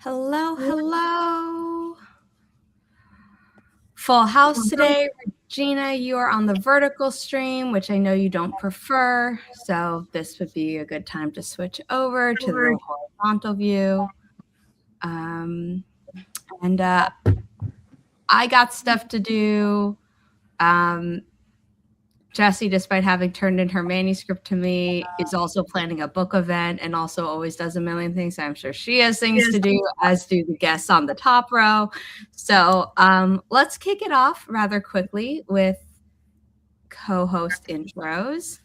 Hello, hello. Full house today. Regina, you are on the vertical stream, which I know you don't prefer. So this would be a good time to switch over to the horizontal view. I got stuff to do. Jessi, despite having turned in her manuscript to me, is also planning a book event and also always does a million things. So I'm sure she has things to do, as do the guests on the top row. So let's kick it off rather quickly with co-host intros.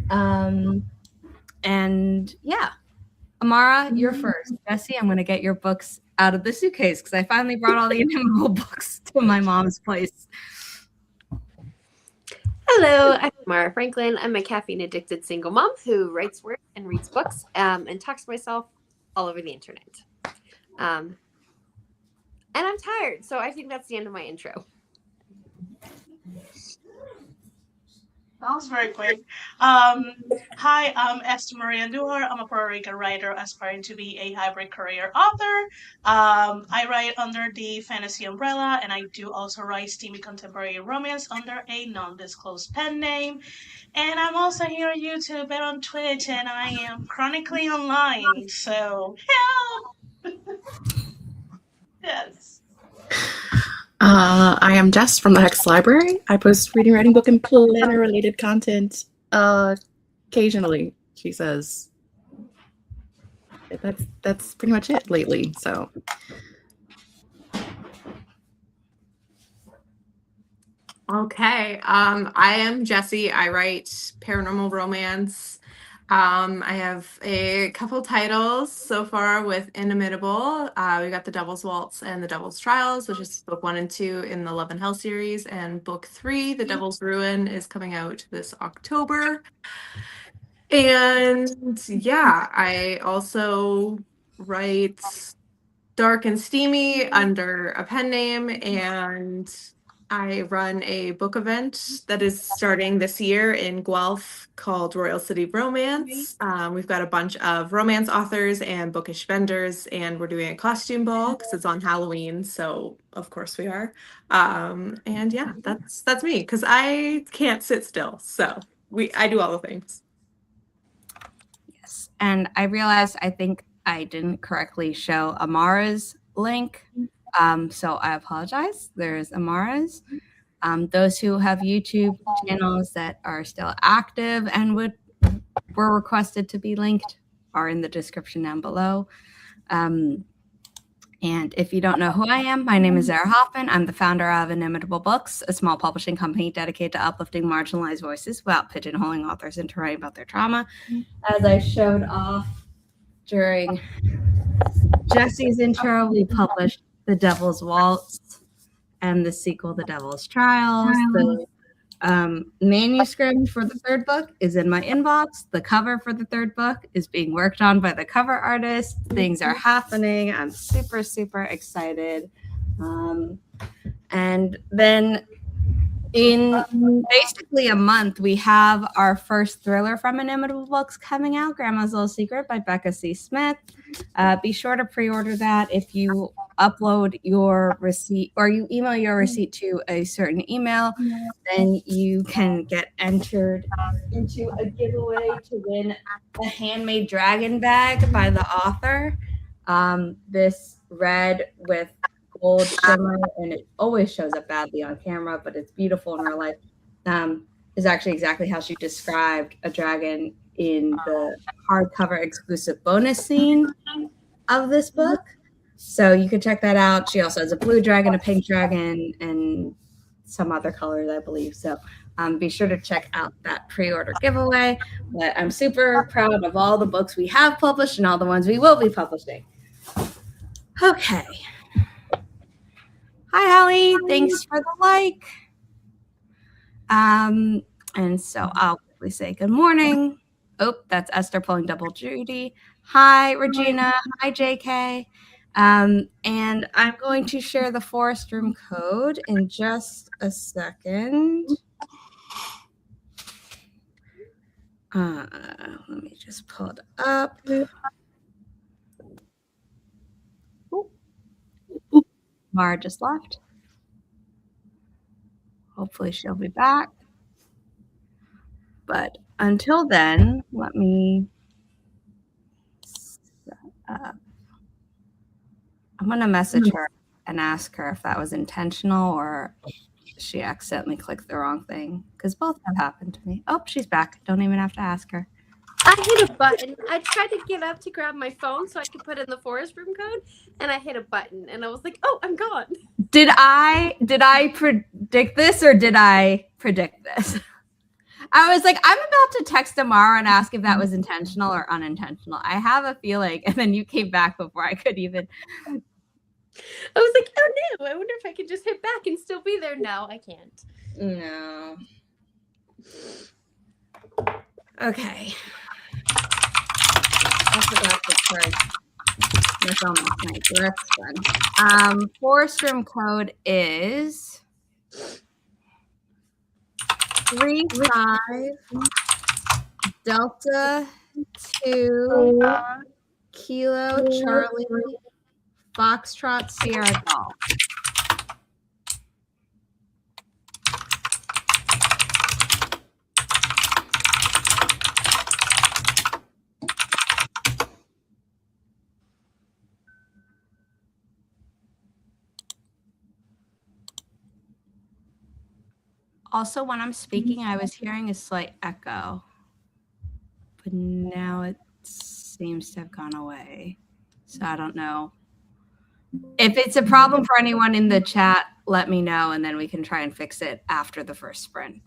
And yeah, Amara, you're first. Jessi, I'm going to get your books out of the suitcase because I finally brought all the Inimitable books to my mom's place. Hello, I'm Mara Franklin. I'm a caffeine-addicted single mom who writes work and reads books and talks to myself all over the internet. And I'm tired, so I think that's the end of my intro. That was very quick. Hi, I'm Esther Maria Duhar. I'm a Puerto Rican writer aspiring to be a hybrid career author. I write under the fantasy umbrella, and I do also write steamy contemporary romance under a non-disclosed pen name. And I'm also here on YouTube and on Twitch, and I am chronically online. So help! Yes. I am Jess from the Hex Library. I post reading, writing, book, and planner-related content occasionally, she says. That's pretty much it lately, so. Okay, I am Jessi. I write paranormal romance. I have a couple titles so far with Inimitable. We got The Devil's Waltz and The Devil's Trials, which is book 1 and 2 in the Love and Hell series, and book 3, The Devil's Ruin, is coming out this October. And yeah, I also write dark and steamy under a pen name, and I run a book event that is starting this year in Guelph called Royal City Romance. We've got a bunch of romance authors and bookish vendors, and we're doing a costume ball because it's on Halloween, so of course we are. And yeah, that's me because I can't sit still, so I do all the things. Yes, and I realized I think I didn't correctly show Amara's link. So I apologize. There's Amara's. Those who have YouTube channels that are still active and were requested to be linked are in the description down below. And if you don't know who I am, my name is Zara Hoffman. I'm the founder of Inimitable Books, a small publishing company dedicated to uplifting marginalized voices without pigeonholing authors into writing about their trauma. As I showed off during Jessi's intro, we published The Devil's Waltz and the sequel, The Devil's Trials. The manuscript for the third book is in my inbox. The cover for the third book is being worked on by the cover artist. Things are happening. I'm super, super excited. And then in basically a month, we have our first thriller from Inimitable Books coming out, Grandma's Little Secret by Becca C. Smith. Be sure to pre-order that. If you upload your receipt or you email your receipt to a certain email, then you can get entered into a giveaway to win a handmade dragon bag by the author. This red with gold shimmer, and it always shows up badly on camera, but it's beautiful in real life, is actually exactly how she described a dragon in the hardcover exclusive bonus scene of this book. So you can check that out. She also has a blue dragon, a pink dragon, and some other colors, I believe. So be sure to check out that pre-order giveaway. But I'm super proud of all the books we have published and all the ones we will be publishing. Okay. Hi, Holly. Thanks for the like. And so I'll quickly say good morning. Oh, that's Esther pulling double duty. Hi, Regina. Hi, JK. And I'm going to share the Forest Room code in just a second. Let me just pull it up. Mara just left. Hopefully she'll be back. But until then, let me I'm going to message her and ask her if that was intentional or she accidentally clicked the wrong thing, because both have happened to me. Oh, she's back. Don't even have to ask her. I hit a button. I tried to get up to grab my phone so I could put in the forest room code, and I hit a button, and I was like, "Oh, I'm gone." Did I predict this or did I predict this? I was like, I'm about to text Amara and ask if that was intentional or unintentional. I have a feeling, and then you came back before I could even. I was like, "Oh no! I wonder if I could just hit back and still be there." No, I can't. No. Okay. I forgot to charge my phone last night, so that's fun. Forest room code is 35 Delta 2 Kilo Charlie Foxtrot Sierra Golf. Also, when I'm speaking, I was hearing a slight echo, but now it seems to have gone away. So I don't know. If it's a problem for anyone in the chat, let me know, and then we can try and fix it after the first sprint.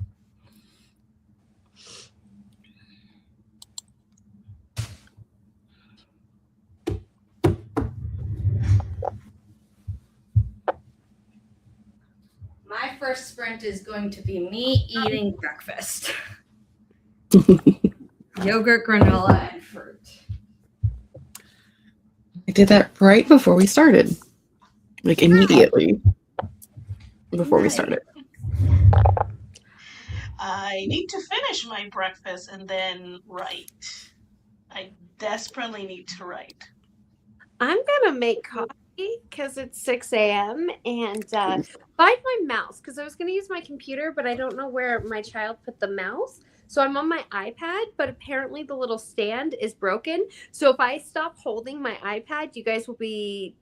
My first sprint is going to be me eating breakfast. Yogurt, granola, and fruit. I did that right before we started. Like immediately before we started. I need to finish my breakfast and then write. I desperately need to write. I'm gonna make coffee because it's 6 a.m. and find my mouse because I was gonna use my computer, but I don't know where my child put the mouse. So I'm on my iPad, but apparently the little stand is broken. So if I stop holding my iPad, you guys will be.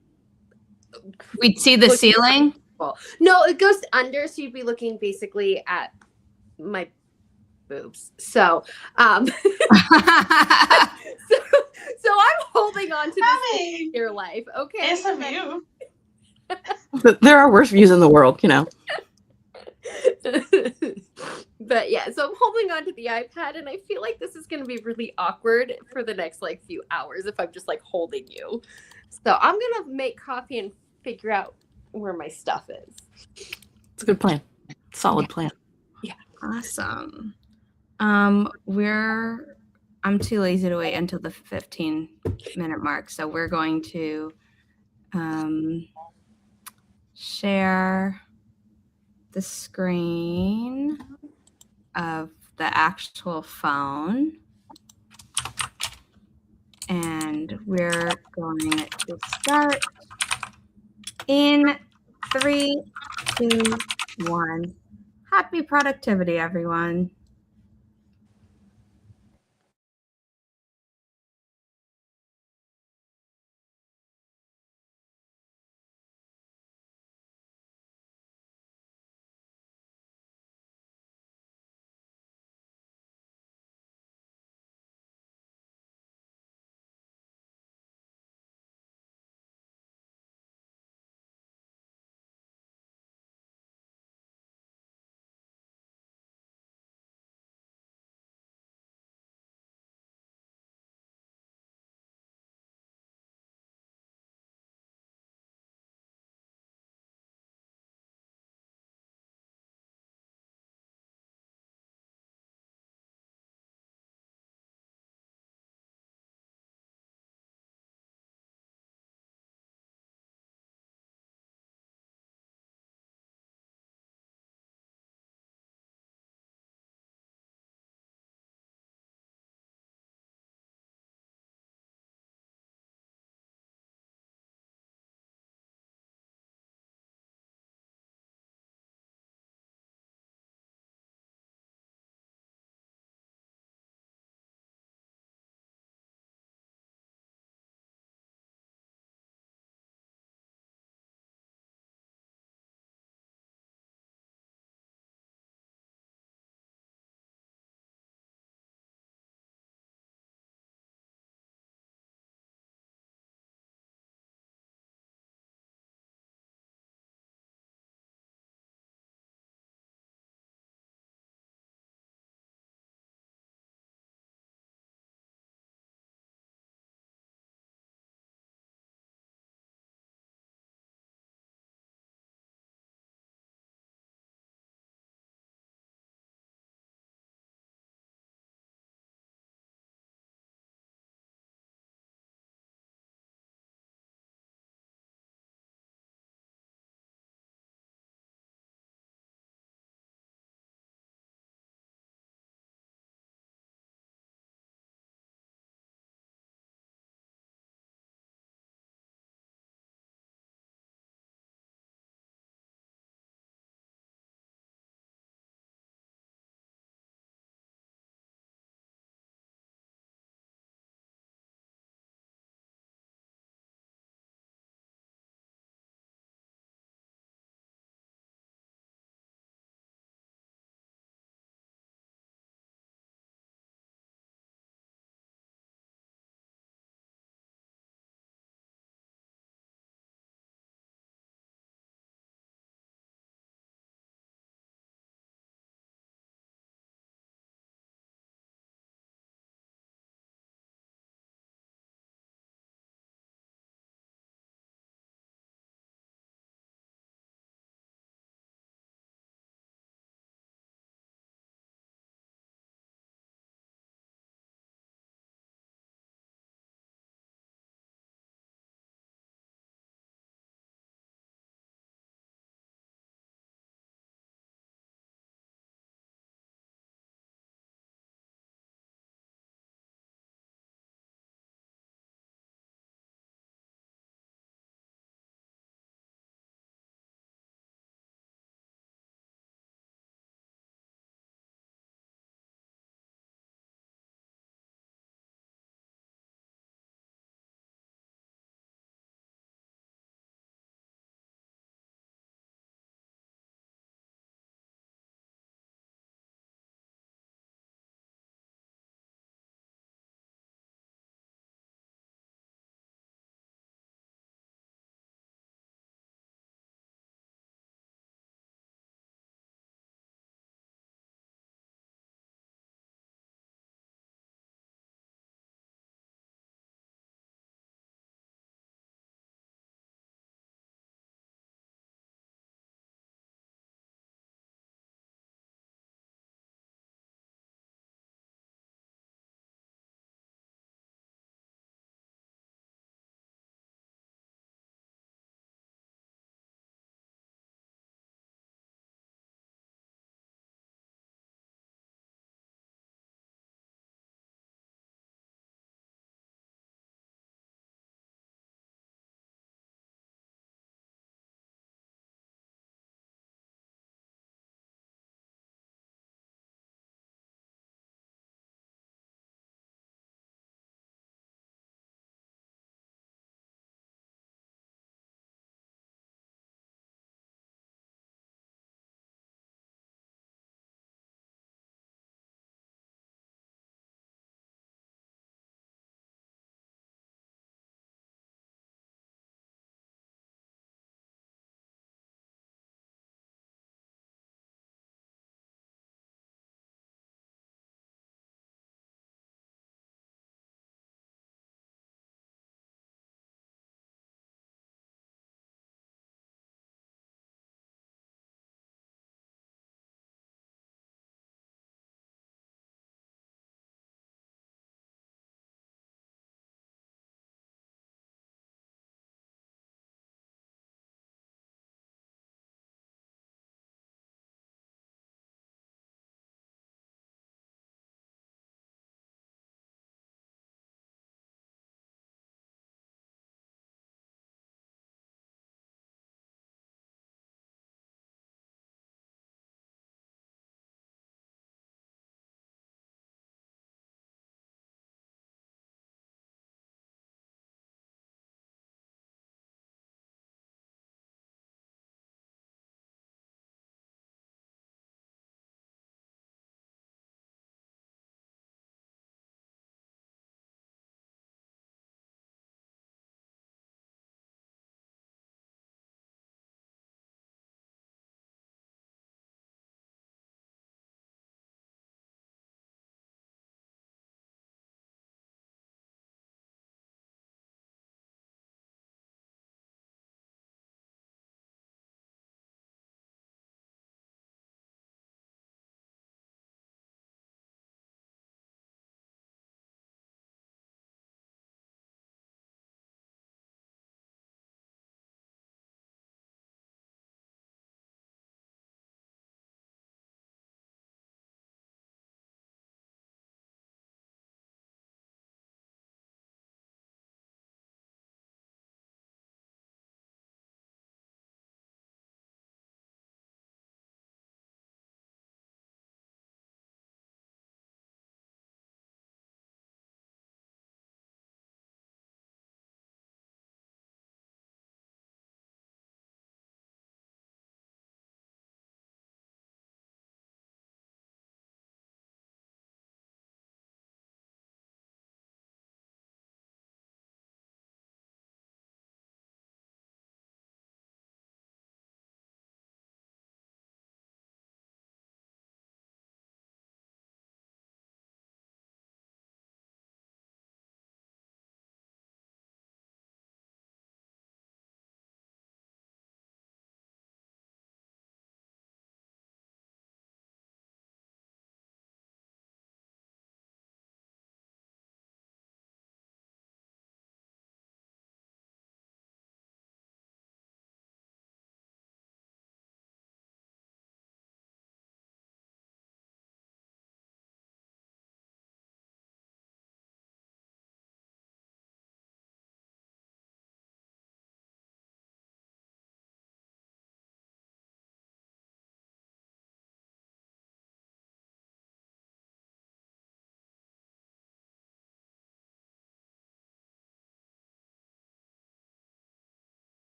We'd see the ceiling. No, it goes under, so you'd be looking basically at my boobs. So, so I'm holding on to this in your life. Okay, It's a view. But there are worse views in the world, you know. But yeah, so I'm holding on to the iPad, and I feel like this is going to be really awkward for the next like few hours if I'm just like holding you. So I'm going to make coffee and figure out where my stuff is. It's a good plan. Solid plan. Yeah. Awesome. I'm too lazy to wait until the 15-minute mark, so we're going to share the screen of the actual phone, and we're going to start in 3, 2, 1. Happy productivity, everyone.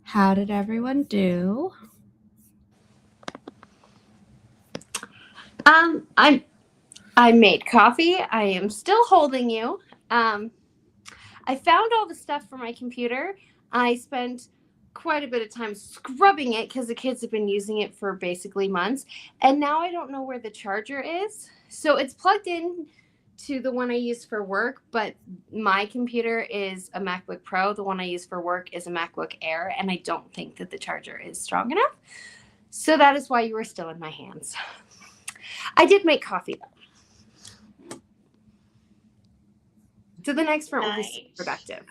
How did everyone do? I made coffee. I am still holding you. I found all the stuff for my computer. I spent quite a bit of time scrubbing it because the kids have been using it for basically months. And now I don't know where the charger is. So it's plugged in to the one I use for work, but my computer is a MacBook Pro. The one I use for work is a MacBook Air, and I don't think that the charger is strong enough. So that is why you are still in my hands. I did make coffee, though. So the next front will be super productive.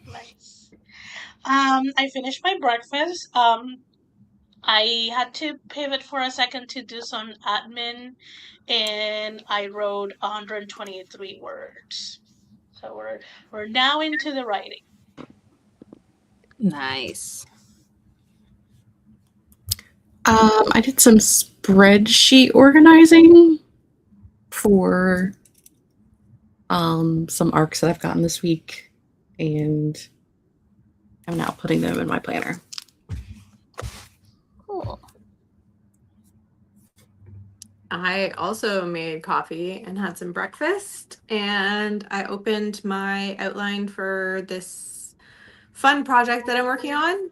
Nice. I finished my breakfast. I had to pivot for a second to do some admin, and I wrote 123 words. So we're now into the writing. Nice. I did some spreadsheet organizing for some arcs that I've gotten this week, and I'm now putting them in my planner. Cool. I also made coffee and had some breakfast, and I opened my outline for this fun project that I'm working on.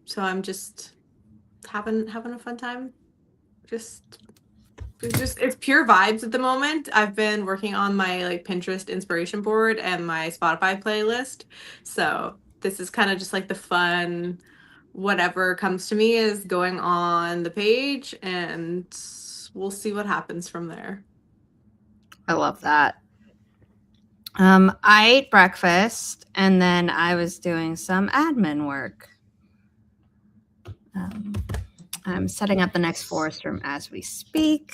So I'm just having a fun time. It's pure vibes at the moment. I've been working on my like Pinterest inspiration board and my Spotify playlist. So this is kind of just like the fun, whatever comes to me is going on the page, and we'll see what happens from there. I love that. I ate breakfast and then I was doing some admin work. I'm setting up the next forest room as we speak.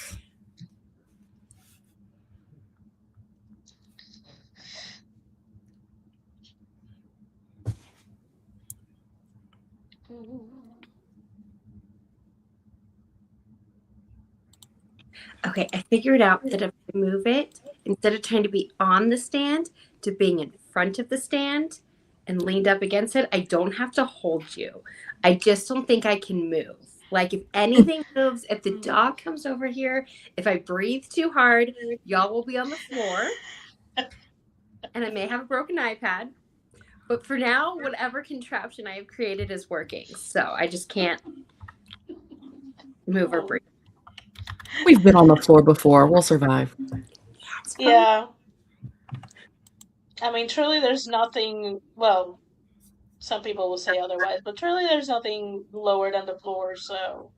Okay, I figured out that if I move it, instead of trying to be on the stand, to being in front of the stand and leaned up against it, I don't have to hold you. I just don't think I can move. Like if anything moves, if the dog comes over here, if I breathe too hard, y'all will be on the floor. And I may have a broken iPad. But for now, whatever contraption I have created is working. So I just can't move or breathe. We've been on the floor before. We'll survive. Yeah. I mean, truly, there's nothing, well, some people will say otherwise, but truly, there's nothing lower than the floor, so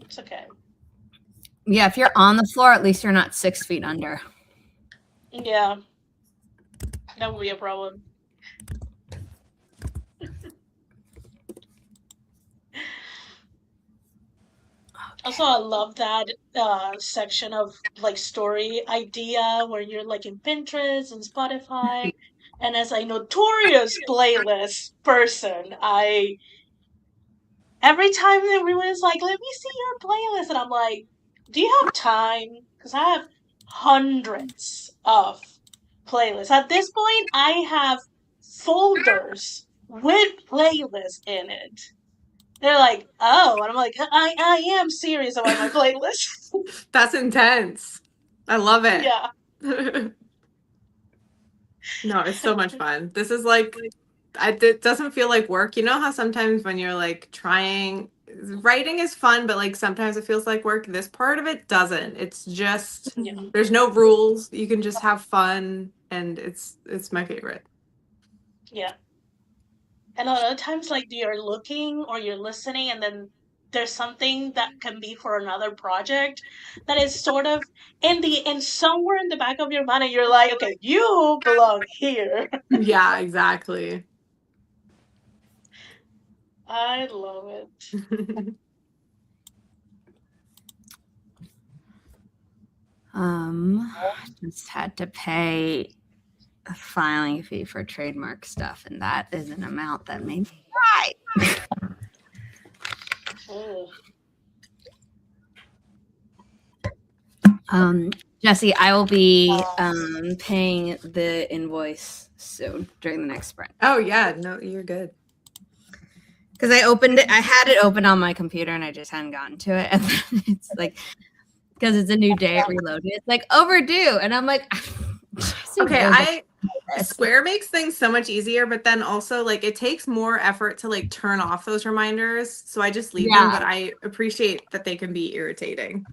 it's okay. Yeah, if you're on the floor, at least you're not 6 feet under. Yeah. That would be a problem. Also, I love that section of like story idea where you're like in Pinterest and Spotify. And as a notorious playlist person, every time that everyone is like, let me see your playlist, and I'm like, do you have time? Because I have hundreds of playlists. At this point, I have folders with playlists in it. They're like, oh, and I'm like, I am serious about my playlist. That's intense. I love it. Yeah. No, it's so much fun. This is like, it doesn't feel like work. You know how sometimes when you're like writing is fun, but like sometimes it feels like work. This part of it doesn't. It's just, there's no rules. You can just have fun, and it's my favorite. Yeah. And a lot of times, like, you're looking or you're listening, and then there's something that can be for another project that is sort of in somewhere in the back of your mind, and you're like, okay, you belong here. Yeah, exactly. I love it. Just had to pay a filing fee for trademark stuff, and that is an amount that made me cry. Jessi, I will be paying the invoice soon during the next sprint. Oh yeah, no, you're good. Because I opened it, I had it open on my computer and I just hadn't gotten to it. And then it's like, because it's a new day, it reloaded. It's like overdue. And I'm like, Jessi Okay, doesn't Square makes things so much easier, but then also like it takes more effort to like turn off those reminders. So I just leave them, but I appreciate that they can be irritating.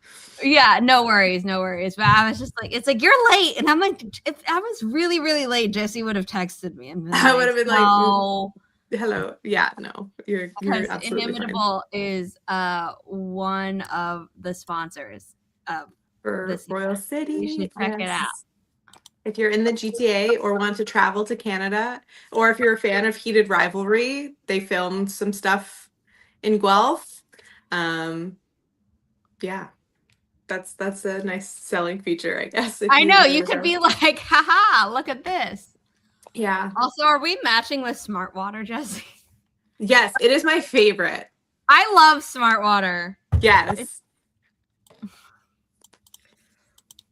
Yeah, no worries, no worries. But I was just like, it's like, you're late. And I'm like, if I was really, really late, Jessi would have texted me. And been I would have been like, no. hello. Yeah, no, you're absolutely Inimitable is one of the sponsors of for this Royal City. You should check it out. If you're in the GTA or want to travel to Canada, or if you're a fan of Heated Rivalry, they filmed some stuff in Guelph. Yeah, that's a nice selling feature, I guess. I know, you could be like, haha, look at this. Yeah. Also, are we matching with Smart Water, Jessi? Yes, it is my favorite. I love Smart Water. Yes.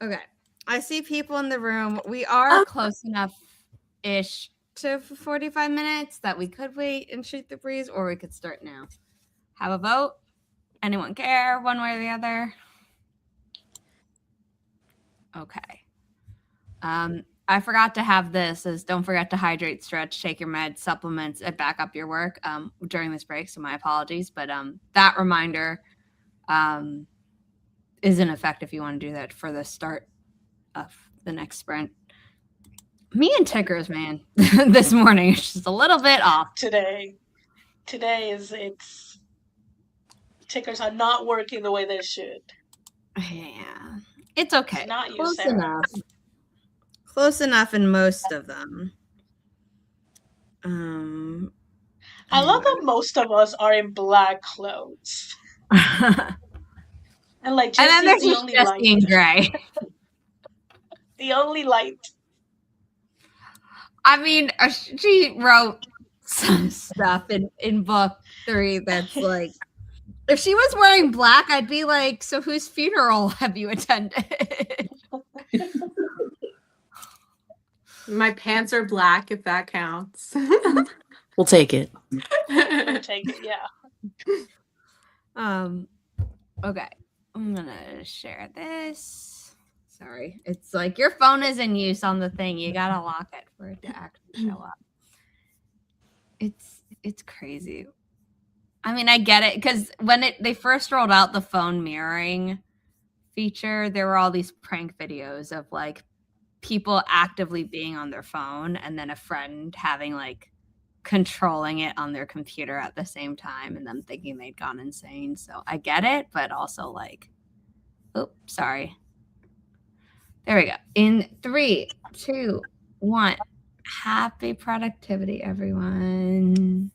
Okay. I see people in the room. We are close enough-ish to 45 minutes that we could wait and shoot the breeze, or we could start now. Have a vote? Anyone care one way or the other? Okay. I forgot to have this as don't forget to hydrate, stretch, take your meds, supplements, and back up your work during this break. So my apologies. But that reminder is in effect if you want to do that for the start of the next sprint. Me and Tickers, man, this morning is just a little bit off. Today it's tickers are not working the way they should. Yeah, it's okay. It's not you, Close Sarah. enough. Close enough in most of them. I love that most of us are in black clothes. And like and then there's the just only Jessi light. in gray. The only light. I mean, she wrote some stuff in book 3 that's like, if she was wearing black, I'd be like, so whose funeral have you attended? My pants are black, if that counts. We'll take it. We'll take it, yeah. Okay. I'm gonna share this. Sorry. It's like your phone is in use on the thing. You gotta lock it for it to actually show up. It's crazy. I mean, I get it, because when they first rolled out the phone mirroring feature, there were all these prank videos of like people actively being on their phone and then a friend having like controlling it on their computer at the same time and them thinking they'd gone insane. So I get it, but also like, oh, sorry. There we go. In 3, 2, 1. Happy productivity, everyone.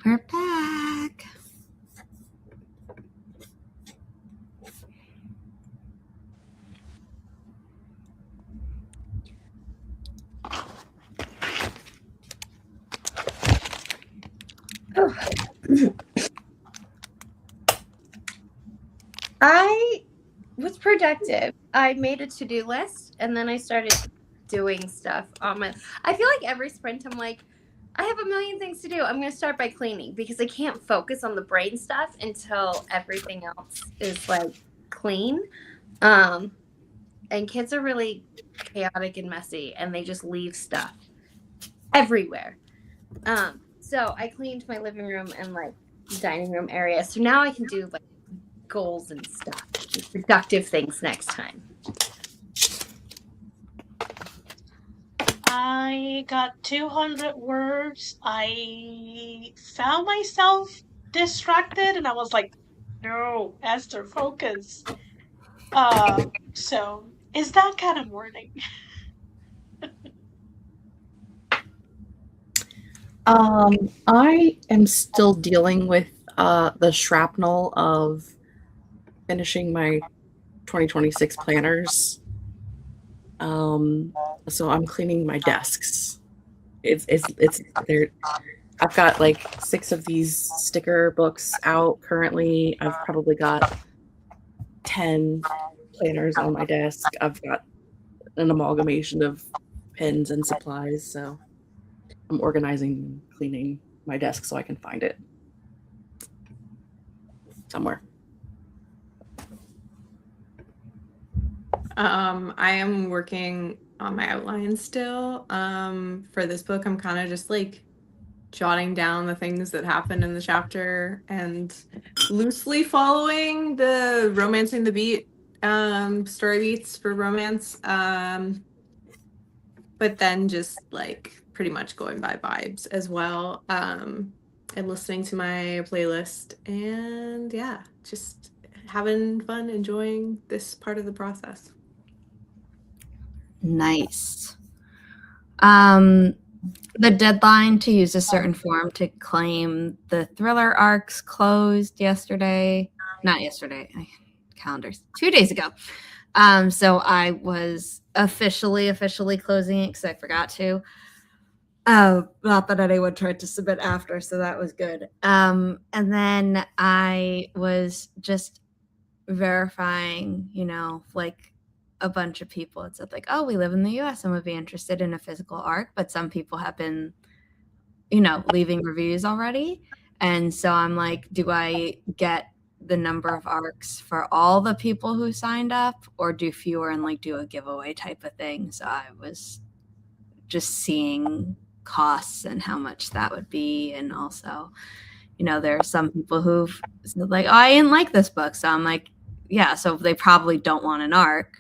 We're back. I was productive. I made a to-do list and then I started doing stuff on my. I feel like every sprint I'm like, I have a million things to do. I'm going to start by cleaning because I can't focus on the brain stuff until everything else is like clean. And kids are really chaotic and messy and they just leave stuff everywhere. So I cleaned my living room and like dining room area. So now I can do like goals and stuff, productive things next time. I got 200 words. I found myself distracted and I was like, no, Esther, focus. So is that kind of morning? I am still dealing with the shrapnel of finishing my 2026 planners. So I'm cleaning my desks. It's there. I've got like 6 of these sticker books out currently. I've probably got 10 planners on my desk. I've got an amalgamation of pens and supplies. So I'm organizing and cleaning my desk so I can find it somewhere. I am working on my outline still. For this book, I'm kind of just like jotting down the things that happen in the chapter and loosely following the Romancing the Beat story beats for romance. But then just like pretty much going by vibes as well. And listening to my playlist and yeah, just having fun enjoying this part of the process. Nice. The deadline to use a certain form to claim the thriller arcs closed yesterday. Not yesterday. Calendars. 2 days ago. So I was officially closing it because I forgot to. Not that anyone tried to submit after, so that was good. And then I was just verifying, like a bunch of people. It said like, oh, we live in the US and would be interested in a physical arc, but some people have been, leaving reviews already. And so I'm like, do I get the number of arcs for all the people who signed up or do fewer and like do a giveaway type of thing? So I was just seeing costs and how much that would be. And also, there are some people who've said like, oh, I didn't like this book. So I'm like, yeah, so they probably don't want an arc.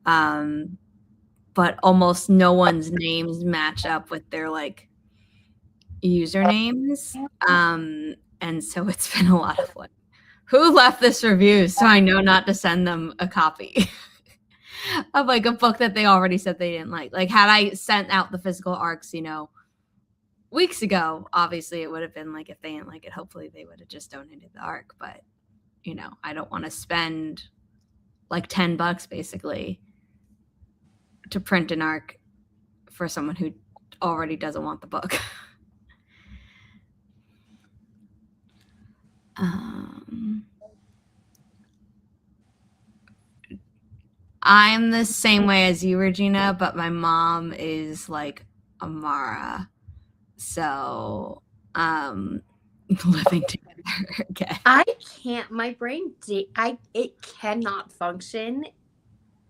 But almost no one's names match up with their like usernames. And so it's been a lot of like, who left this review so I know not to send them a copy of like a book that they already said they didn't like. Like had I sent out the physical arcs, weeks ago, obviously it would have been like if they didn't like it, hopefully they would have just donated the arc. But I don't want to spend like $10 basically to print an arc for someone who already doesn't want the book. I'm the same way as you, Regina, but my mom is like Amara. So living together again. I can't, my brain, it cannot function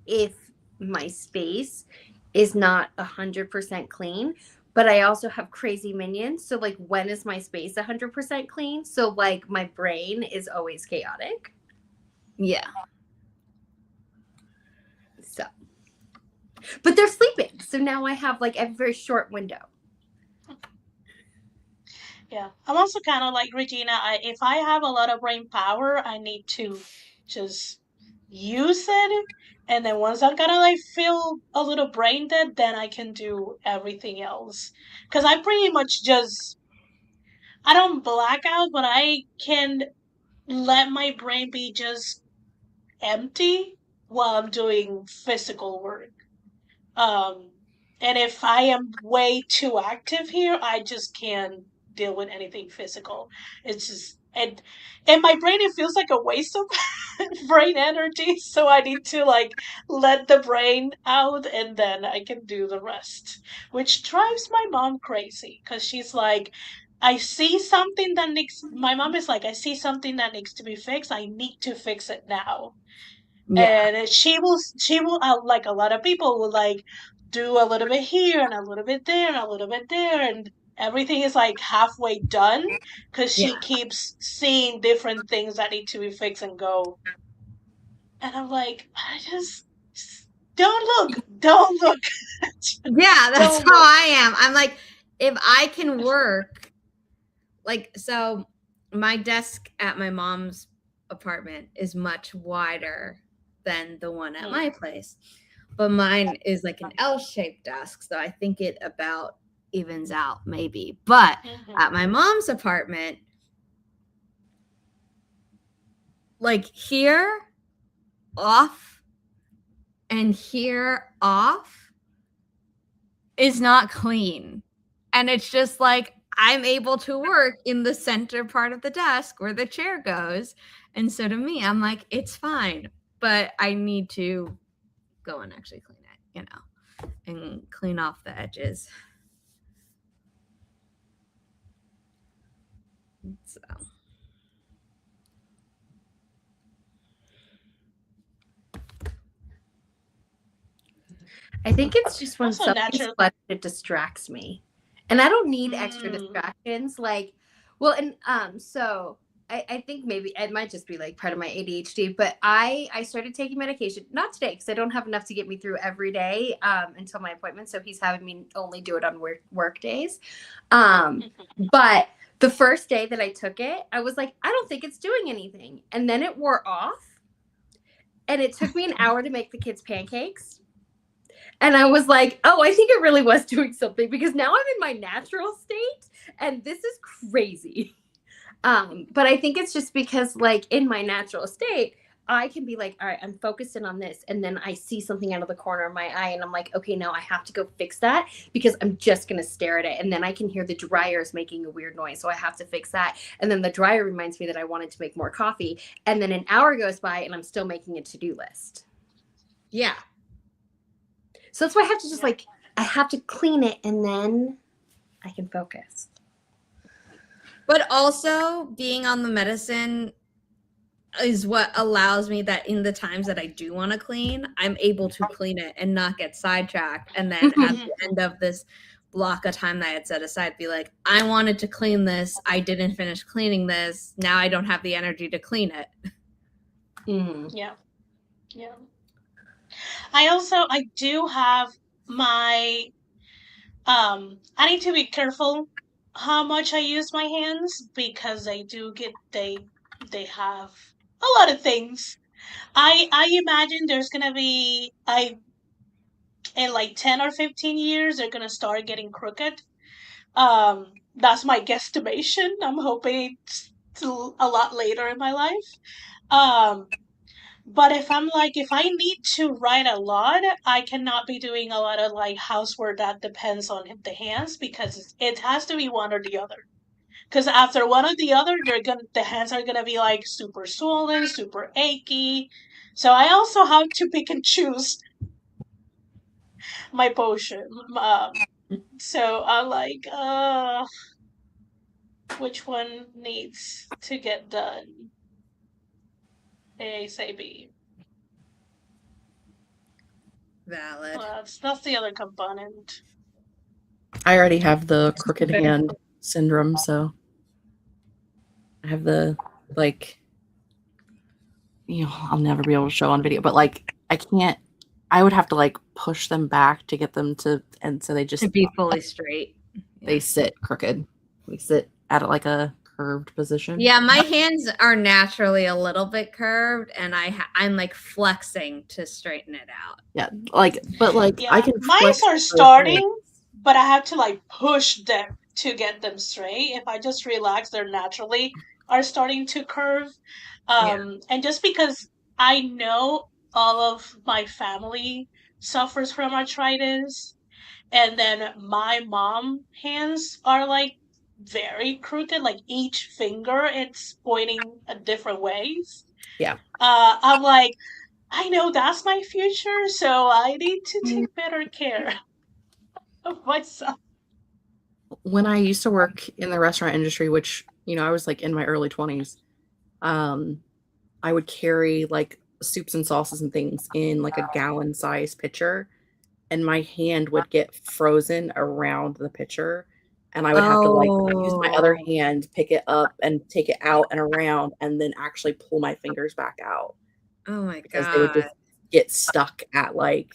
if my space is not 100% clean, but I also have crazy minions. So like, when is my space 100% clean? So like my brain is always chaotic. Yeah. So, but they're sleeping. So now I have like a very short window. Yeah, I'm also kind of like Regina. If I have a lot of brain power, I need to just use it. And then once I'm gonna like feel a little brain dead, then I can do everything else. Because I pretty much just I don't black out, but I can let my brain be just empty while I'm doing physical work. Um, and if I am way too active here, I just can't deal with anything physical. It's just and my brain, it feels like a waste of brain energy. So I need to like let the brain out, and then I can do the rest, which drives my mom crazy because she's like, I see something that needs. My mom is like, I see something that needs to be fixed. I need to fix it now. Yeah. And she will like a lot of people will like do a little bit here and a little bit there and a little bit there, and everything is like halfway done because she Yeah. keeps seeing different things that need to be fixed and go. And I'm like, I just don't look. Yeah, that's Don't how look. I am. I'm like, if I can work, like, so my desk at my mom's apartment is much wider than the one at my place, but mine is like an L-shaped desk, so I think it about evens out maybe. But at my mom's apartment, like here off and here off is not clean. And it's just like I'm able to work in the center part of the desk where the chair goes. And so to me, I'm like, it's fine, but I need to go and actually clean it, you know, and clean off the edges. So. I think it's just when Also something's natural. fun, it distracts me. And I don't need extra distractions. Like, well, and so I think maybe it might just be like part of my ADHD, but I started taking medication, not today, because I don't have enough to get me through every day until my appointment. So he's having me only do it on work days. But the first day that I took it, I was like, I don't think it's doing anything. And then it wore off. And it took me an hour to make the kids pancakes. And I was like, oh, I think it really was doing something, because now I'm in my natural state and this is crazy. But I think it's just because, like, in my natural state, I can be like, all right, I'm focused in on this. And then I see something out of the corner of my eye and I'm like, okay, now I have to go fix that because I'm just going to stare at it. And then I can hear the dryers making a weird noise. So I have to fix that. And then the dryer reminds me that I wanted to make more coffee. And then an hour goes by and I'm still making a to-do list. Yeah. So that's why I have to just like, I have to clean it and then I can focus. But also being on the medicine is what allows me that in the times that I do want to clean, I'm able to clean it and not get sidetracked. And then at the end of this block of time that I had set aside, be like, I wanted to clean this. I didn't finish cleaning this. Now I don't have the energy to clean it. Yeah. Yeah. I do have my, I need to be careful how much I use my hands because they have a lot of things. I imagine there's gonna be, in like 10 or 15 years, they're gonna start getting crooked. That's my guesstimation. I'm hoping it's a lot later in my life. But if I need to write a lot, I cannot be doing a lot of like housework that depends on the hands because it has to be one or the other. Because after one or the other, the hands are gonna be like super swollen, super achy. So I also have to pick and choose my potion. So I'm like, which one needs to get done ASAP? Valid. That's the other component. I already have the crooked hand syndrome, so I have the, like, you know, I'll never be able to show on video, but like I would have to like push them back to get them to, and so they just To be fully straight. They sit crooked. We sit at like a curved position. Yeah, my hands are naturally a little bit curved, and I'm like flexing to straighten it out. Yeah, like, but like Yeah, I can. mine flex are both starting, ways. but I have to like push them to get them straight. If I just relax, they're naturally are starting to curve. And just because I know all of my family suffers from arthritis, and then my mom hands are like very crooked, like each finger it's pointing at different ways. Yeah. I'm like, I know that's my future, so I need to take better care of myself. When I used to work in the restaurant industry, which, I was like in my early 20s, I would carry like soups and sauces and things in like a gallon size pitcher, and my hand would get frozen around the pitcher, and I would have to like use my other hand, pick it up and take it out and around, and then actually pull my fingers back out Oh my because they would God. just get stuck at like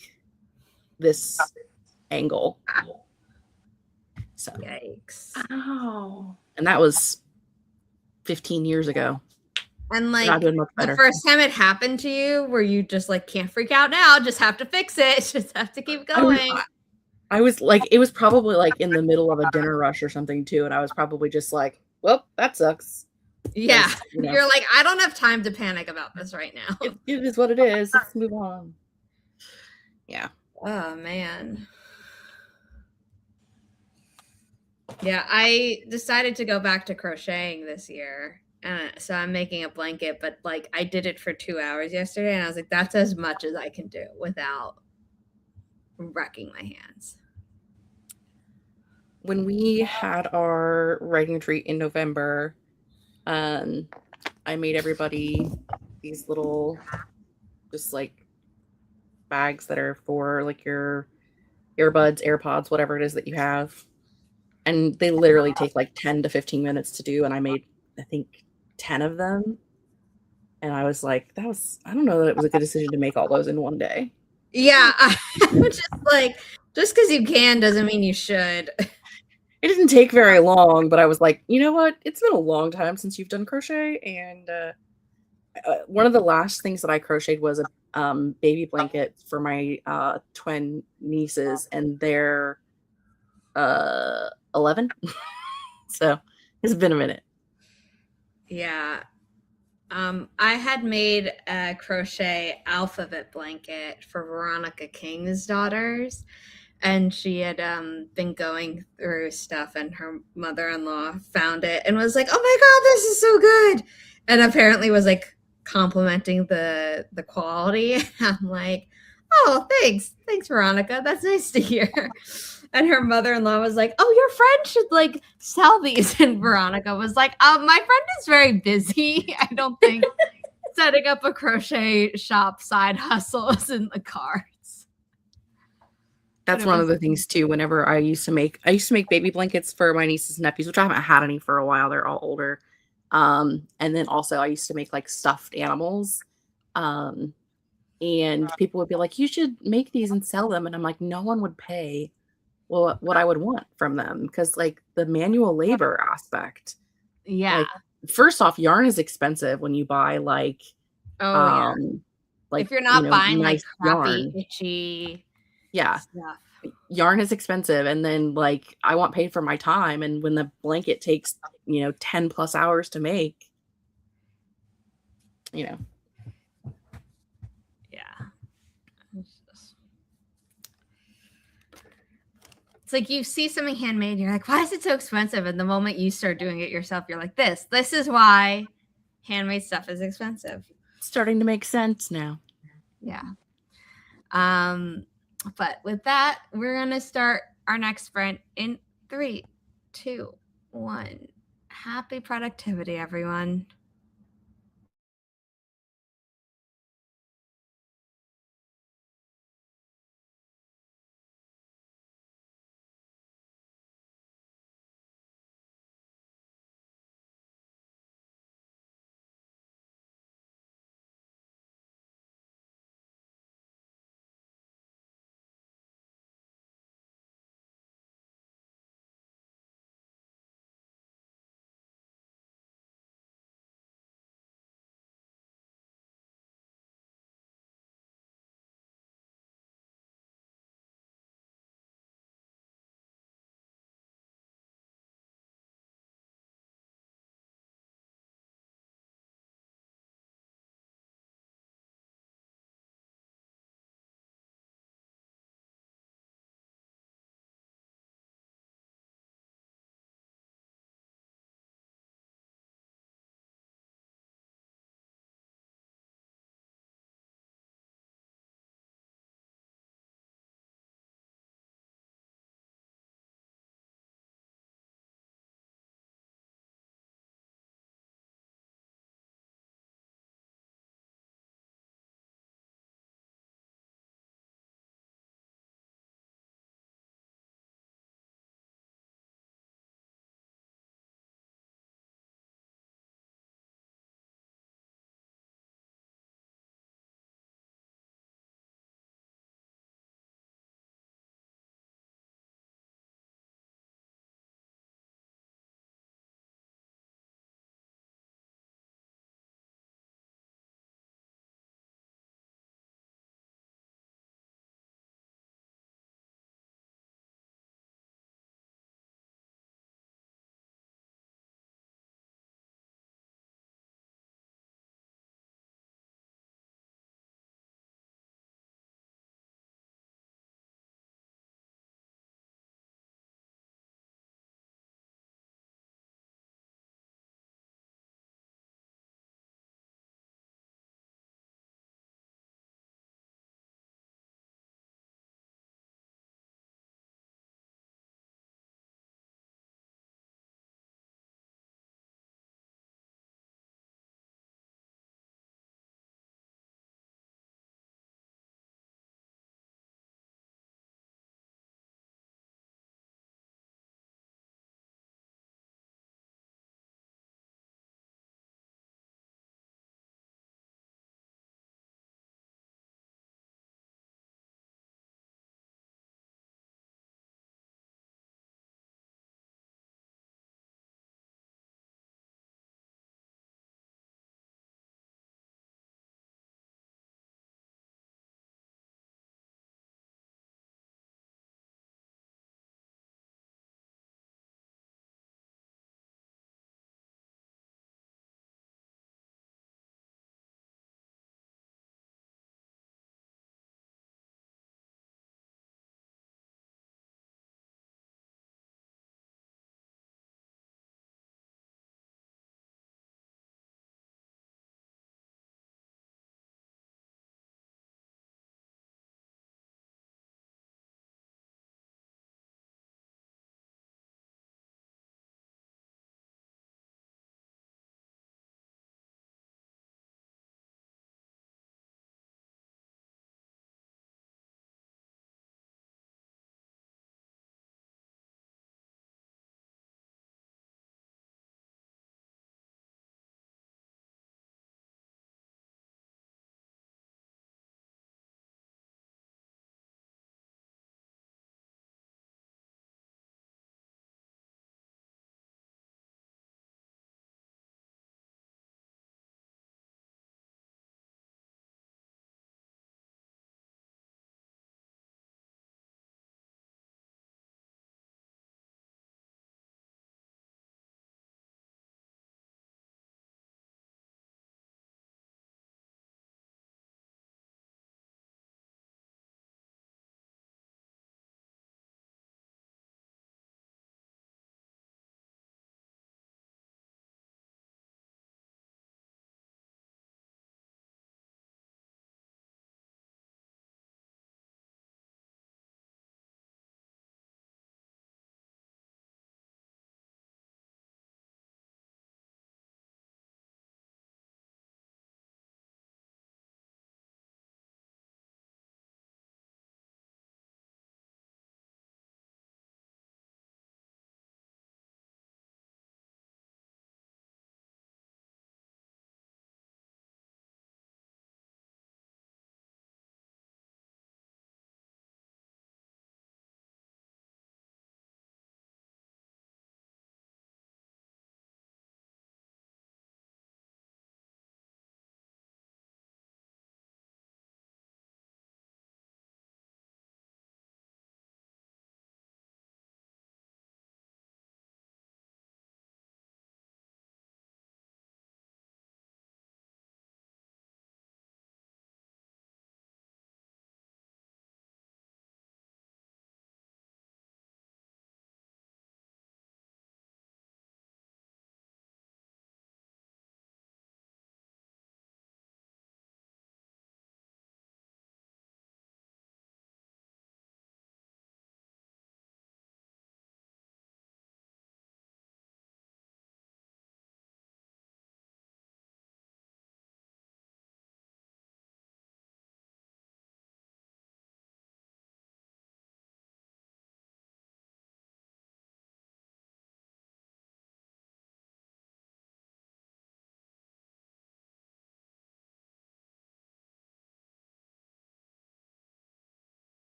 this angle. So, Yikes. Oh. and that was 15 years ago. And They're like not doing much the better. first time it happened to you, where you just like can't freak out now, just have to fix it, just have to keep going. I was like, it was probably like in the middle of a dinner rush or something too, and I was probably just like, well, that sucks. Yeah. You know. You're like, I don't have time to panic about this right now. It is what it is. Let's move on. Yeah. Oh man. Yeah, I decided to go back to crocheting this year. So I'm making a blanket, but like I did it for 2 hours yesterday, and I was like, that's as much as I can do without wrecking my hands. When we had our writing retreat in November, I made everybody these little, just like bags that are for like your earbuds, AirPods, whatever it is that you have. And they literally take like 10 to 15 minutes to do. And I made, I think, 10 of them. And I was like, I don't know that it was a good decision to make all those in one day. Yeah. Just because you can doesn't mean you should. It didn't take very long, but I was like, you know what? It's been a long time since you've done crochet. And one of the last things that I crocheted was a baby blanket for my twin nieces, and they're 11. So it's been a minute. Yeah. I had made a crochet alphabet blanket for Veronica King's daughters, and she had been going through stuff, and her mother-in-law found it and was like, oh my God, this is so good. And apparently was like complimenting the quality. I'm like, oh, thanks, Veronica, that's nice to hear. And her mother-in-law was like, oh, your friend should like sell these. And Veronica was like, my friend is very busy. I don't think setting up a crochet shop side hustle is in the cards. That's one of the things too. Whenever I used to make baby blankets for my nieces and nephews, which I haven't had any for a while. They're all older. And then also I used to make like stuffed animals. And people would be like, you should make these and sell them. And I'm like, no one would pay what I would want from them, because like the manual labor aspect. Yeah. Like, first off, yarn is expensive when you buy like like if you're not buying nice like crappy, yarn. itchy Yeah. stuff. Yarn is expensive, and then like I want paid for my time, and when the blanket takes 10 plus hours to make, Yeah. It's like you see something handmade, you're like, why is it so expensive? And the moment you start doing it yourself, you're like, this is why handmade stuff is expensive. Starting to make sense now. Yeah. But with that, we're gonna start our next sprint in 3, 2, 1. Happy productivity, everyone.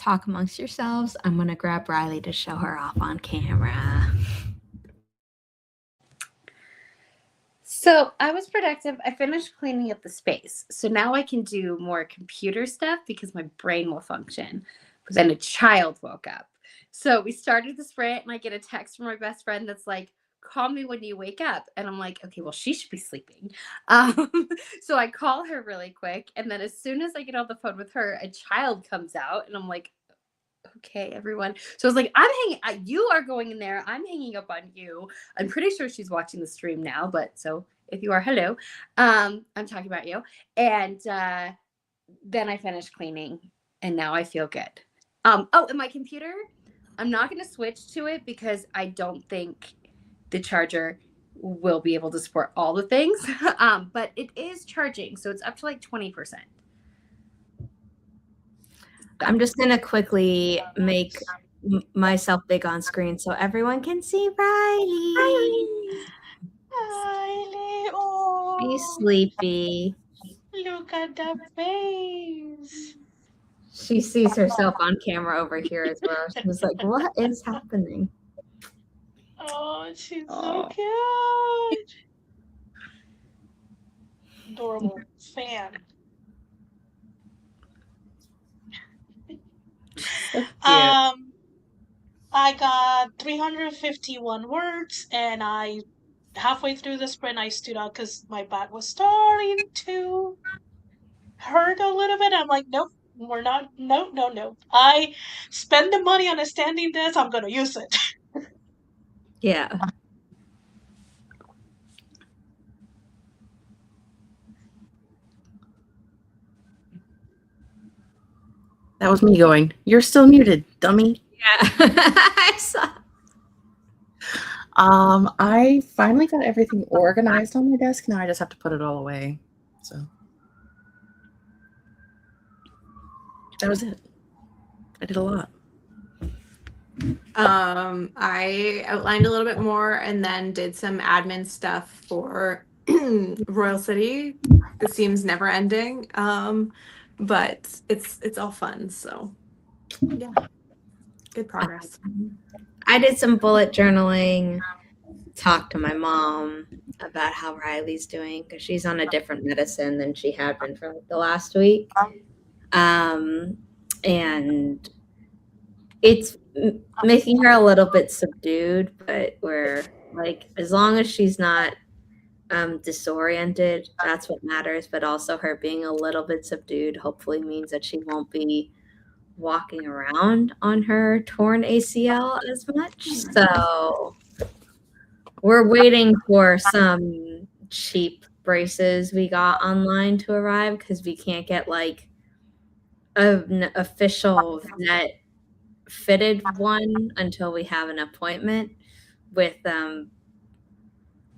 talk amongst yourselves. I'm going to grab Riley to show her off on camera. So I was productive. I finished cleaning up the space. So now I can do more computer stuff because my brain will function. But then a child woke up. So we started the sprint and I get a text from my best friend that's like, call me when you wake up. And I'm like, okay, well, she should be sleeping. So I call her really quick. And then as soon as I get on the phone with her, a child comes out and I'm like, okay, everyone. So I was like, you are going in there. I'm hanging up on you. I'm pretty sure she's watching the stream now, but so if you are, hello. I'm talking about you. And then I finished cleaning and now I feel good. And my computer, I'm not going to switch to it because I don't think the charger will be able to support all the things. But it is charging. So it's up to like 20%. I'm just going to quickly make myself big on screen so everyone can see Riley. Riley, oh, She's sleepy. look at the face. She sees herself on camera over here as well. She was like, what is happening? Oh, she's Oh. so cute. Adorable fan. So cute. I got 351 words, and halfway through the sprint, I stood up because my back was starting to hurt a little bit. I'm like, nope, we're not, no. I spend the money on a standing desk, I'm gonna use it. Yeah. That was me going, you're still muted, dummy. Yeah. I saw. I finally got everything organized on my desk. Now I just have to put it all away. So that was it. I did a lot. I outlined a little bit more and then did some admin stuff for Royal City. It seems never ending. But it's all fun. So yeah, good progress. I did some bullet journaling, talked to my mom about how Riley's doing because she's on a different medicine than she had been for like the last week. And it's making her a little bit subdued, but we're like, as long as she's not disoriented, that's what matters. But also her being a little bit subdued hopefully means that she won't be walking around on her torn ACL as much. So we're waiting for some cheap braces we got online to arrive because we can't get like an official vet fitted one until we have an appointment with them.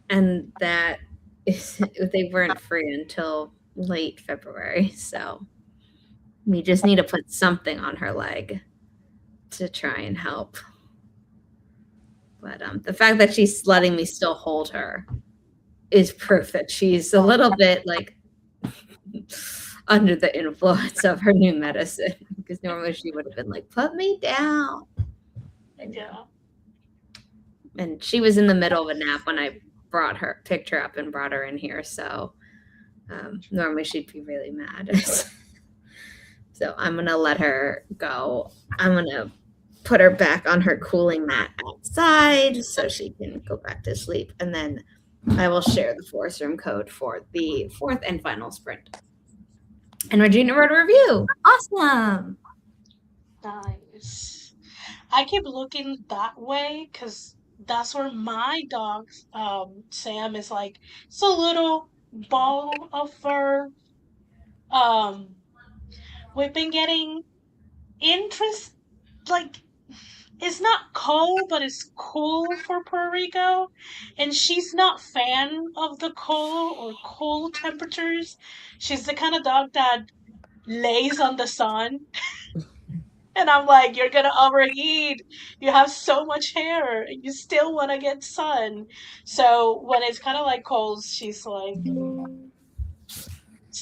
And that is, they weren't free until late February. So we just need to put something on her leg to try and help. But the fact that she's letting me still hold her is proof that she's a little bit like under the influence of her new medicine. Because normally she would have been like, put me down. Yeah. And she was in the middle of a nap when I picked her up and brought her in here. So normally she'd be really mad. So I'm going to let her go. I'm going to put her back on her cooling mat outside so she can go back to sleep. And then I will share the force room code for the fourth and final sprint. And Regina wrote a review. Awesome. Nice. I keep looking that way because that's where my dog, Sam, is like, it's a little ball of fur. We've been getting interest, like, it's not cold, but it's cool for Puerto Rico. And she's not fan of the cold temperatures. She's the kind of dog that lays on the sun. And I'm like, you're gonna overheat. You have so much hair. You still want to get sun. So when it's kind of like cold, she's like,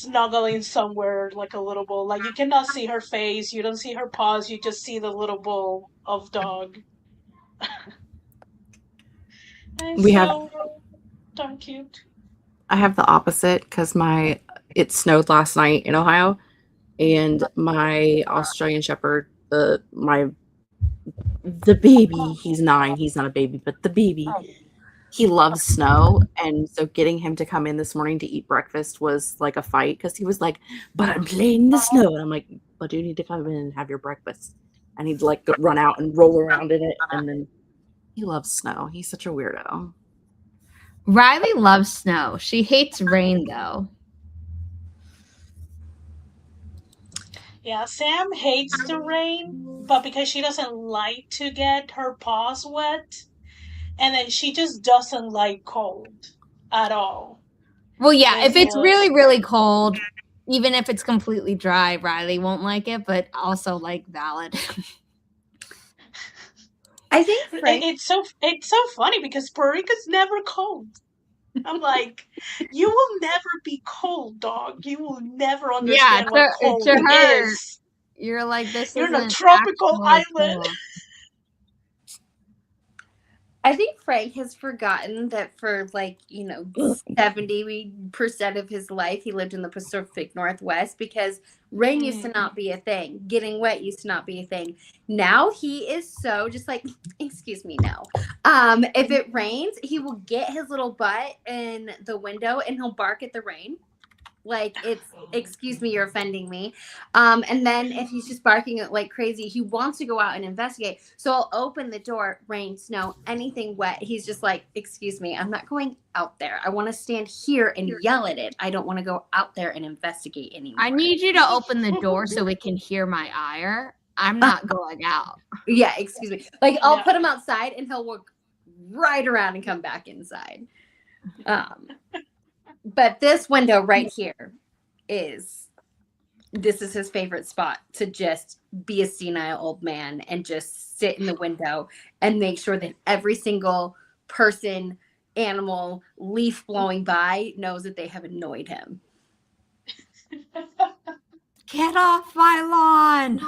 snuggling somewhere like a little ball. Like you cannot see her face, you don't see her paws, you just see the little ball of dog. And We have so darn cute. I have the opposite because it snowed last night in Ohio, and my Australian Shepherd, the baby, he's 9. He's not a baby, but the baby, he loves snow, and so getting him to come in this morning to eat breakfast was like a fight because he was like, "But I'm playing in the snow," and I'm like, "But you need to come in and have your breakfast." And he'd like run out and roll around in it, and then he loves snow. He's such a weirdo. Riley loves snow. She hates rain, though. Yeah, Sam hates the rain, but because she doesn't like to get her paws wet, and then she just doesn't like cold at all. Well, yeah, if it's It's really, really cold, even if it's completely dry, Riley won't like it, but also like valid. I think Frank. it's so funny because Puerto Rico's never cold. I'm like, you will never be cold, dog. You will never understand what cold to her, is. You're like, this You're in a isn't tropical actually island. cool. I think Frank has forgotten that for 70% of his life he lived in the Pacific Northwest because rain used to not be a thing. Getting wet used to not be a thing. Now he is so just like, excuse me, no. If it rains, he will get his little butt in the window and he'll bark at the rain. Like it's, excuse me, you're offending me. And then if he's just barking like crazy, he wants to go out and investigate. So I'll open the door, rain, snow, anything wet. He's just like, excuse me, I'm not going out there. I want to stand here and yell at it. I don't want to go out there and investigate anymore. I need you to open the door so we can hear my ire. I'm not going out. Yeah, excuse me. Like I'll put him outside and he'll walk right around and come back inside. But this window right here this is his favorite spot to just be a senile old man and just sit in the window and make sure that every single person, animal, leaf blowing by knows that they have annoyed him. Get off my lawn.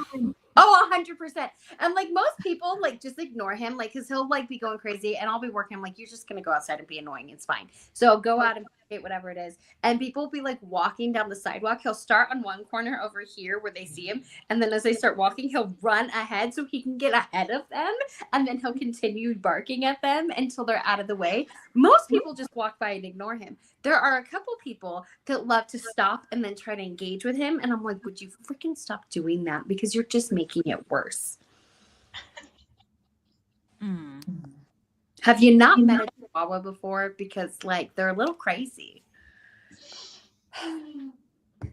Oh, 100%. And like most people, like just ignore him, like because he'll like be going crazy, and I'll be working. I'm like, you're just gonna go outside and be annoying. It's fine. So go out and get whatever it is. And people will be like walking down the sidewalk. He'll start on one corner over here where they see him, and then as they start walking, he'll run ahead so he can get ahead of them, and then he'll continue barking at them until they're out of the way. Most people just walk by and ignore him. There are a couple people that love to stop and then try to engage with him. And I'm like, would you freaking stop doing that? Because you're just making it worse. Have you not met a Chihuahua before? Because like they're a little crazy.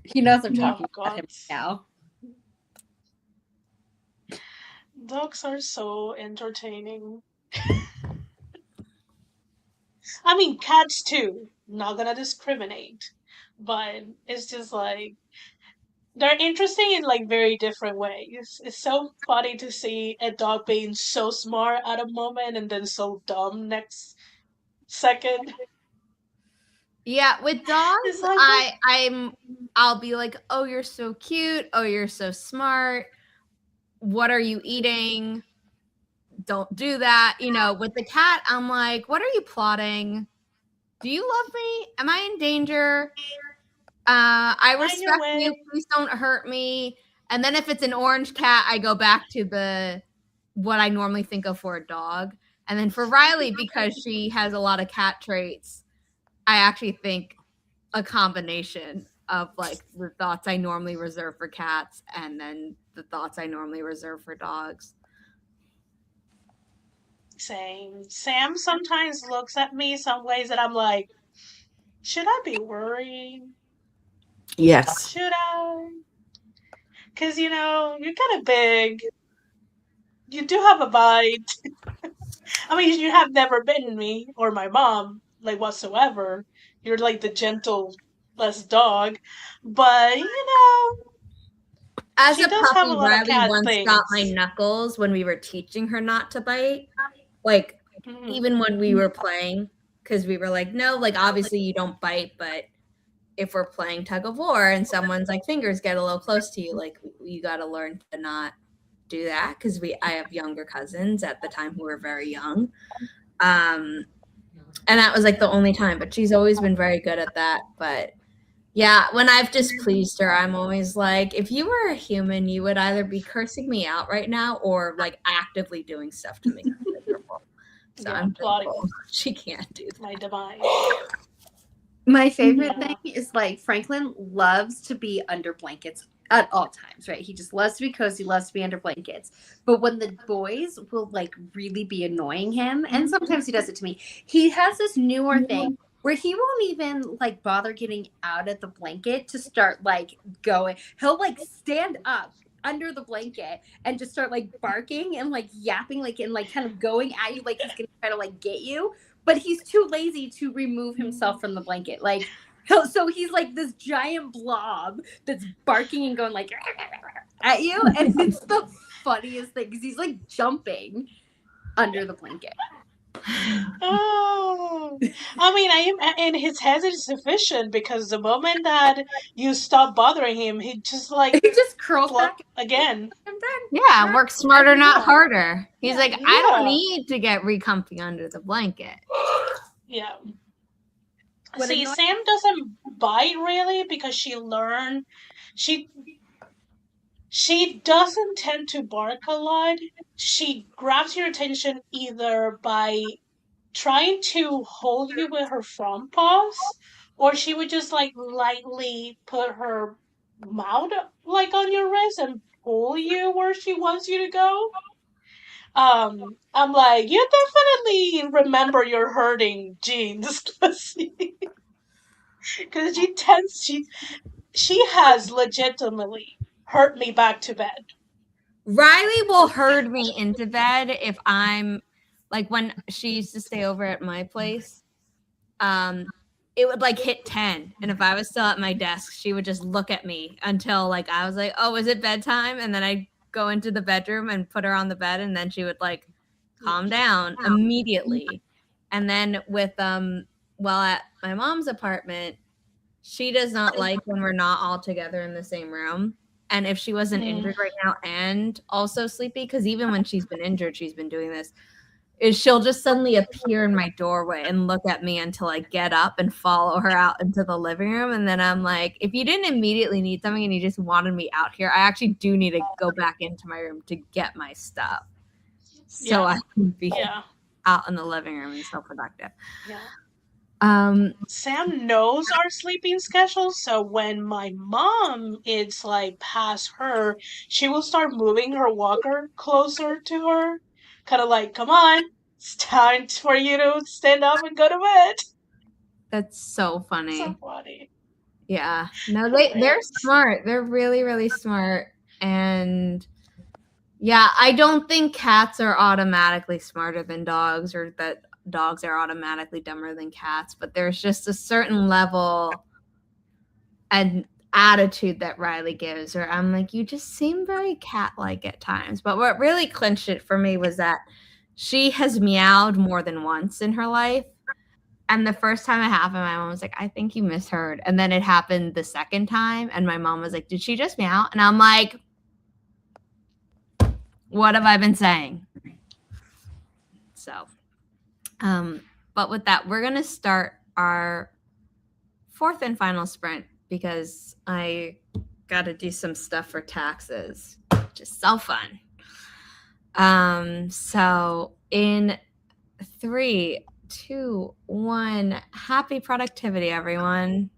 He knows I'm talking about him now. Dogs are so entertaining. I mean, cats too. Not gonna discriminate, but it's just like they're interesting in like very different ways. It's so funny to see a dog being so smart at a moment and then so dumb next second. Yeah, with dogs, It's like I'll be like, oh, you're so cute. Oh, you're so smart. What are you eating? Don't do that. You know, with the cat, I'm like, what are you plotting? Do you love me? Am I in danger? I respect you. Please don't hurt me. And then if it's an orange cat, I go back to what I normally think of for a dog. And then for Riley, because she has a lot of cat traits, I actually think a combination of like the thoughts I normally reserve for cats and then the thoughts I normally reserve for dogs. same. Sam sometimes looks at me some ways that I'm like, should I be worried? Yes. Should I? Because, you're kind of big. You do have a bite. I mean, you have never bitten me or my mom, like, whatsoever. You're, like, the gentlest dog. But, As she a does have a puppy, lot of Riley cat once things. got my knuckles when we were teaching her not to bite. Like, even when we were playing, because we were like, no, like, obviously you don't bite, but if we're playing tug of war and someone's like fingers get a little close to you, like you got to learn to not do that, because I have younger cousins at the time who were very young, and that was like the only time. But she's always been very good at that. But yeah, when I've displeased her, I'm always like, if you were a human, you would either be cursing me out right now or like actively doing stuff to make me miserable. So Yeah, I'm plotting thankful she can't do that. my demise. My favorite Yeah. thing is like Franklin loves to be under blankets at all times, right? He just loves to be cozy, loves to be under blankets. But when the boys will like really be annoying him, and sometimes he does it to me, he has this newer thing where he won't even like bother getting out of the blanket to start like going. He'll like stand up under the blanket and just start like barking and like yapping, like and like kind of going at you like he's gonna try to like get you, but he's too lazy to remove himself from the blanket. Like so he's like this giant blob that's barking and going like at you, and it's the funniest thing because he's like jumping under the blanket. Oh, I mean, and his head is sufficient because the moment that you stop bothering him, he just like He just curls flop back again. and then Yeah, work smarter, not harder. He's like, I don't Yeah. need to get re-comfy under the blanket. Yeah. What See, annoys- Sam doesn't bite really because she doesn't tend to bark a lot. She grabs your attention either by trying to hold you with her front paws, or she would just like lightly put her mouth like on your wrist and pull you where she wants you to go. I'm like, you definitely remember your hurting genes, because she has legitimately hurt me back to bed. Riley will herd me into bed if I'm like, when she used to stay over at my place, it would like hit 10, and if I was still at my desk, she would just look at me until like I was like, oh, is it bedtime? And then I'd go into the bedroom and put her on the bed, and then she would like calm down immediately. And then with well, at my mom's apartment, she does not like when we're not all together in the same room. And if she wasn't injured right now and also sleepy, because even when she's been injured, she's been doing this, is she'll just suddenly appear in my doorway and look at me until I get up and follow her out into the living room. And then I'm like, if you didn't immediately need something and you just wanted me out here, I actually do need to go back into my room to get my stuff. So I can be out in the living room and so productive. Yeah. Sam knows our sleeping schedule, so when my mom is like past her, she will start moving her walker closer to her, kind of like, come on, it's time for you to stand up and go to bed. That's so funny. So funny. Yeah. No, they're smart. They're really, really smart. And yeah, I don't think cats are automatically smarter than dogs, or that dogs are automatically dumber than cats, but there's just a certain level and attitude that Riley gives her. I'm like, you just seem very cat-like at times. But what really clinched it for me was that she has meowed more than once in her life. And the first time it happened, my mom was like, I think you misheard. And then it happened the second time, and my mom was like, did she just meow? And I'm like, what have I been saying? So, but with that, we're going to start our fourth and final sprint because I got to do some stuff for taxes, which is so fun. So in 3, 2, 1, happy productivity, everyone.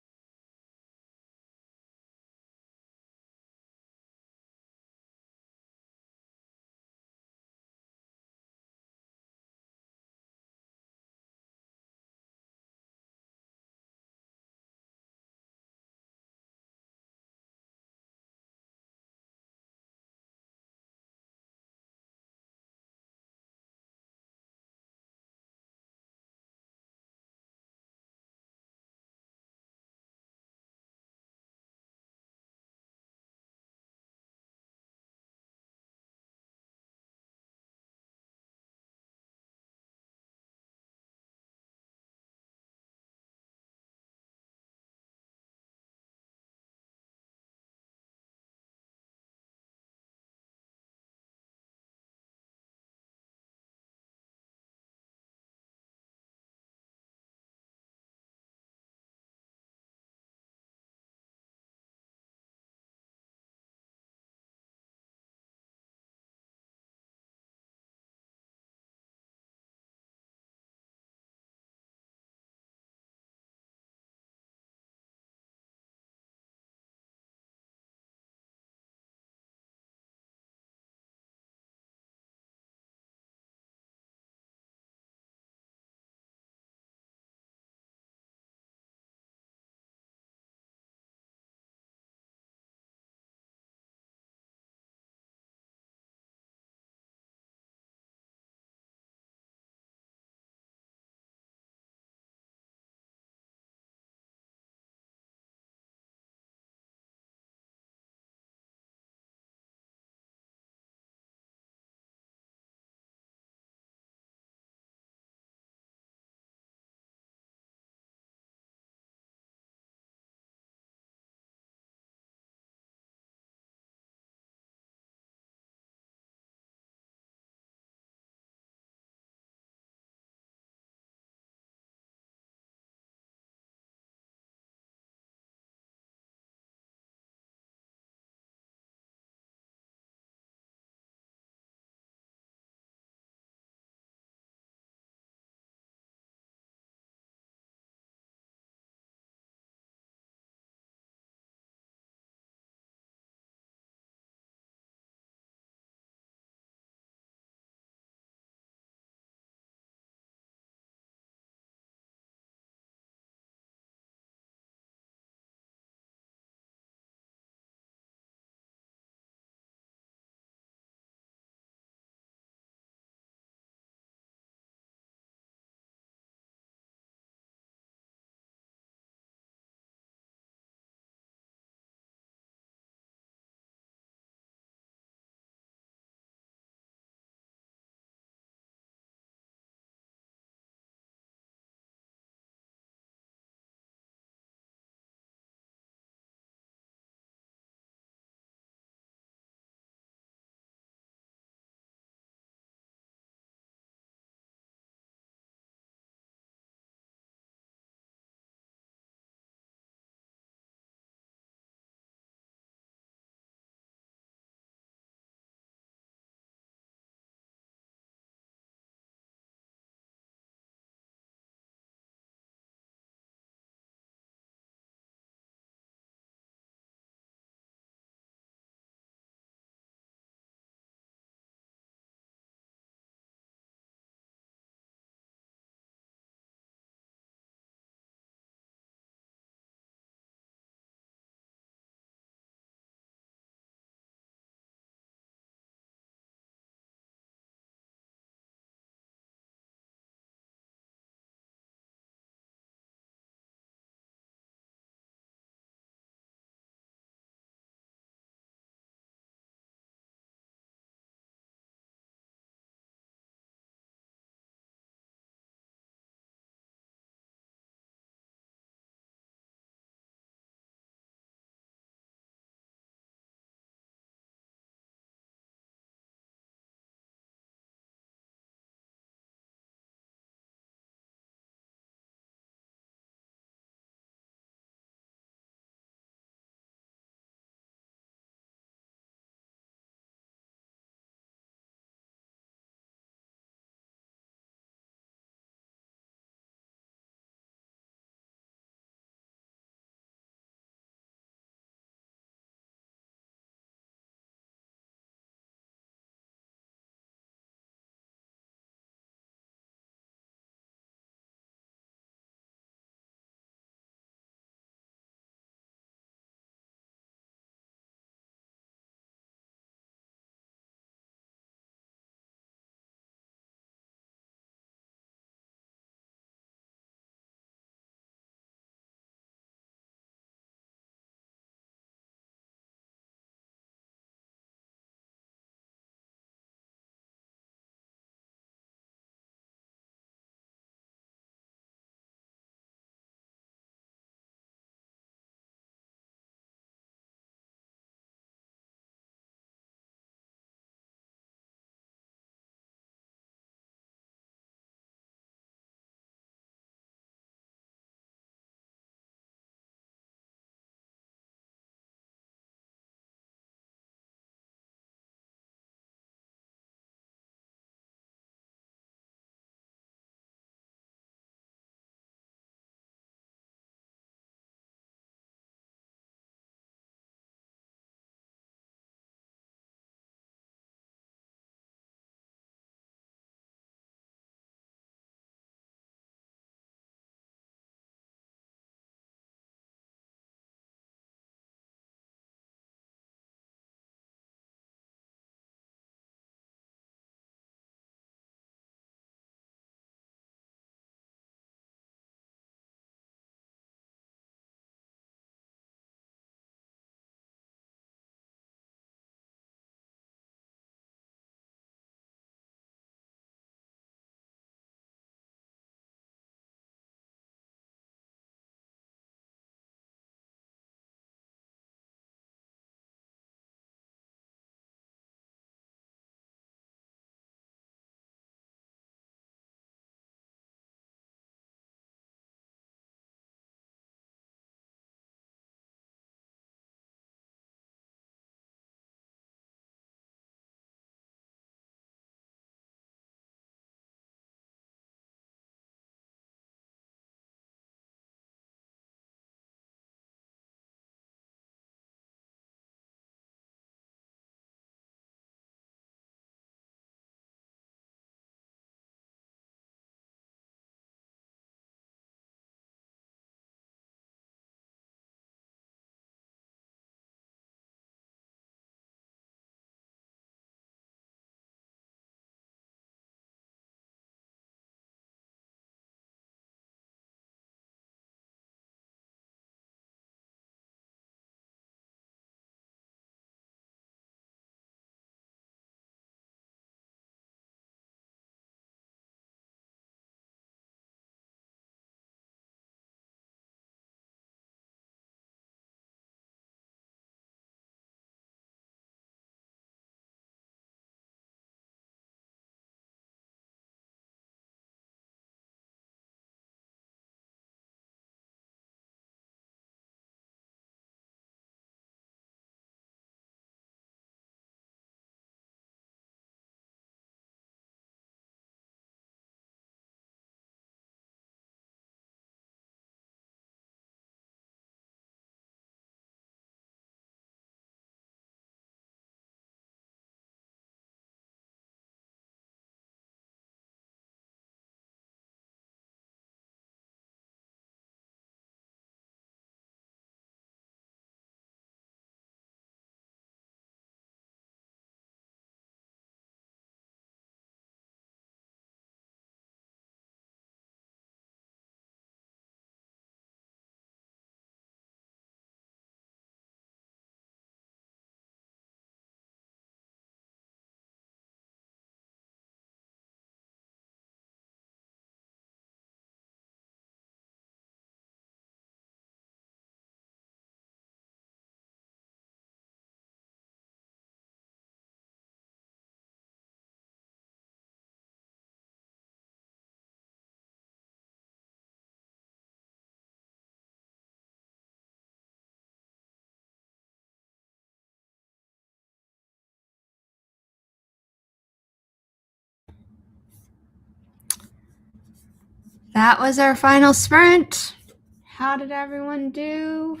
That was our final sprint. How did everyone do?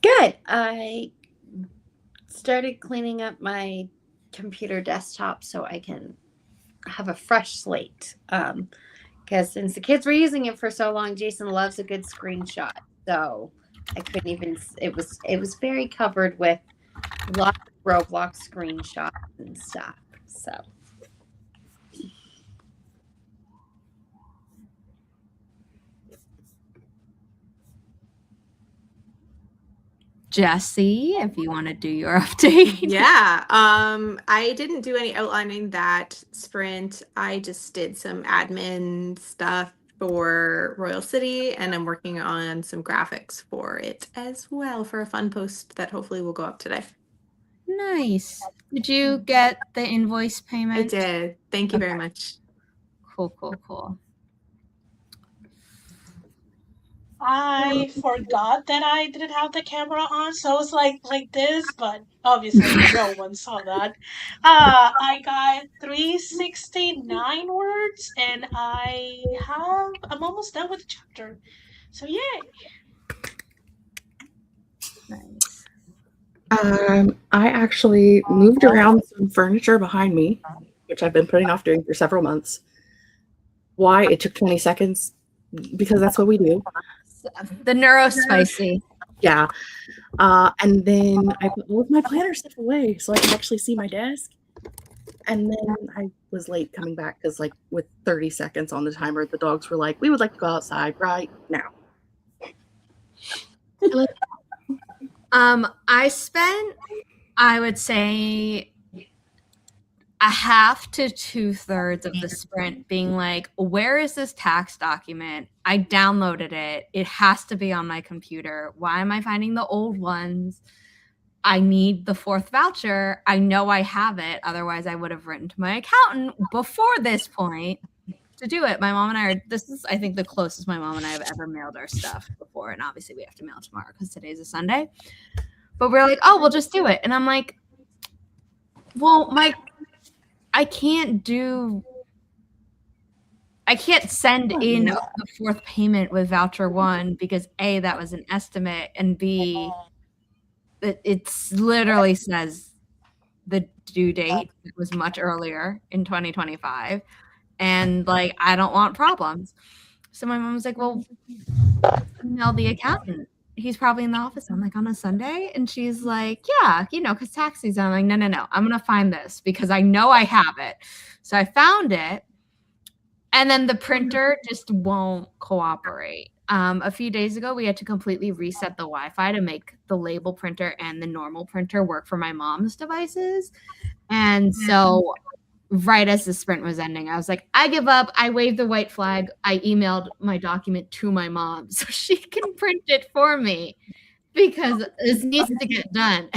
Good. I started cleaning up my computer desktop so I can have a fresh slate. Because since the kids were using it for so long, Jason loves a good screenshot. So I couldn't even. It was very covered with lots of Roblox screenshots and stuff. So. Jessi, if you want to do your update. Yeah. I didn't do any outlining that sprint. I just did some admin stuff for Royal City, and I'm working on some graphics for it as well for a fun post that hopefully will go up today. Nice. Did you get the invoice payment? I did. Thank you very much. Cool. I forgot that I didn't have the camera on, so I was like this, but obviously no one saw that. I got 369 words, and I'm almost done with the chapter. So yay! Nice. I actually moved around some furniture behind me, which I've been putting off doing for several months. Why? It took 20 seconds because that's what we do. The neurospicy. Yeah. And then I put all of my planner stuff away so I could actually see my desk. And then I was late coming back because, like, with 30 seconds on the timer, the dogs were like, "We would like to go outside right now." I spent, I would say, a half to 2/3 of the sprint being like, where is this tax document? I downloaded it. It has to be on my computer. Why am I finding the old ones? I need the 4th voucher. I know I have it. Otherwise, I would have written to my accountant before this point to do it. My mom and I this is, I think, the closest my mom and I have ever mailed our stuff before. And obviously, we have to mail tomorrow because today's a Sunday. But we're like, oh, we'll just do it. And I'm like, well, I can't send in the 4th payment with voucher 1 because A, that was an estimate, and B, it literally says the due date was much earlier in 2025, and like I don't want problems. So my mom was like, well, email the accountant. He's probably in the office. I'm like, on a Sunday? And she's like, yeah, because tax season. I'm like, no. I'm going to find this because I know I have it. So I found it. And then the printer just won't cooperate. A few days ago, we had to completely reset the Wi-Fi to make the label printer and the normal printer work for my mom's devices. And so right as the sprint was ending, I was like, I give up. I waved the white flag. I emailed my document to my mom so she can print it for me because this needs to get done.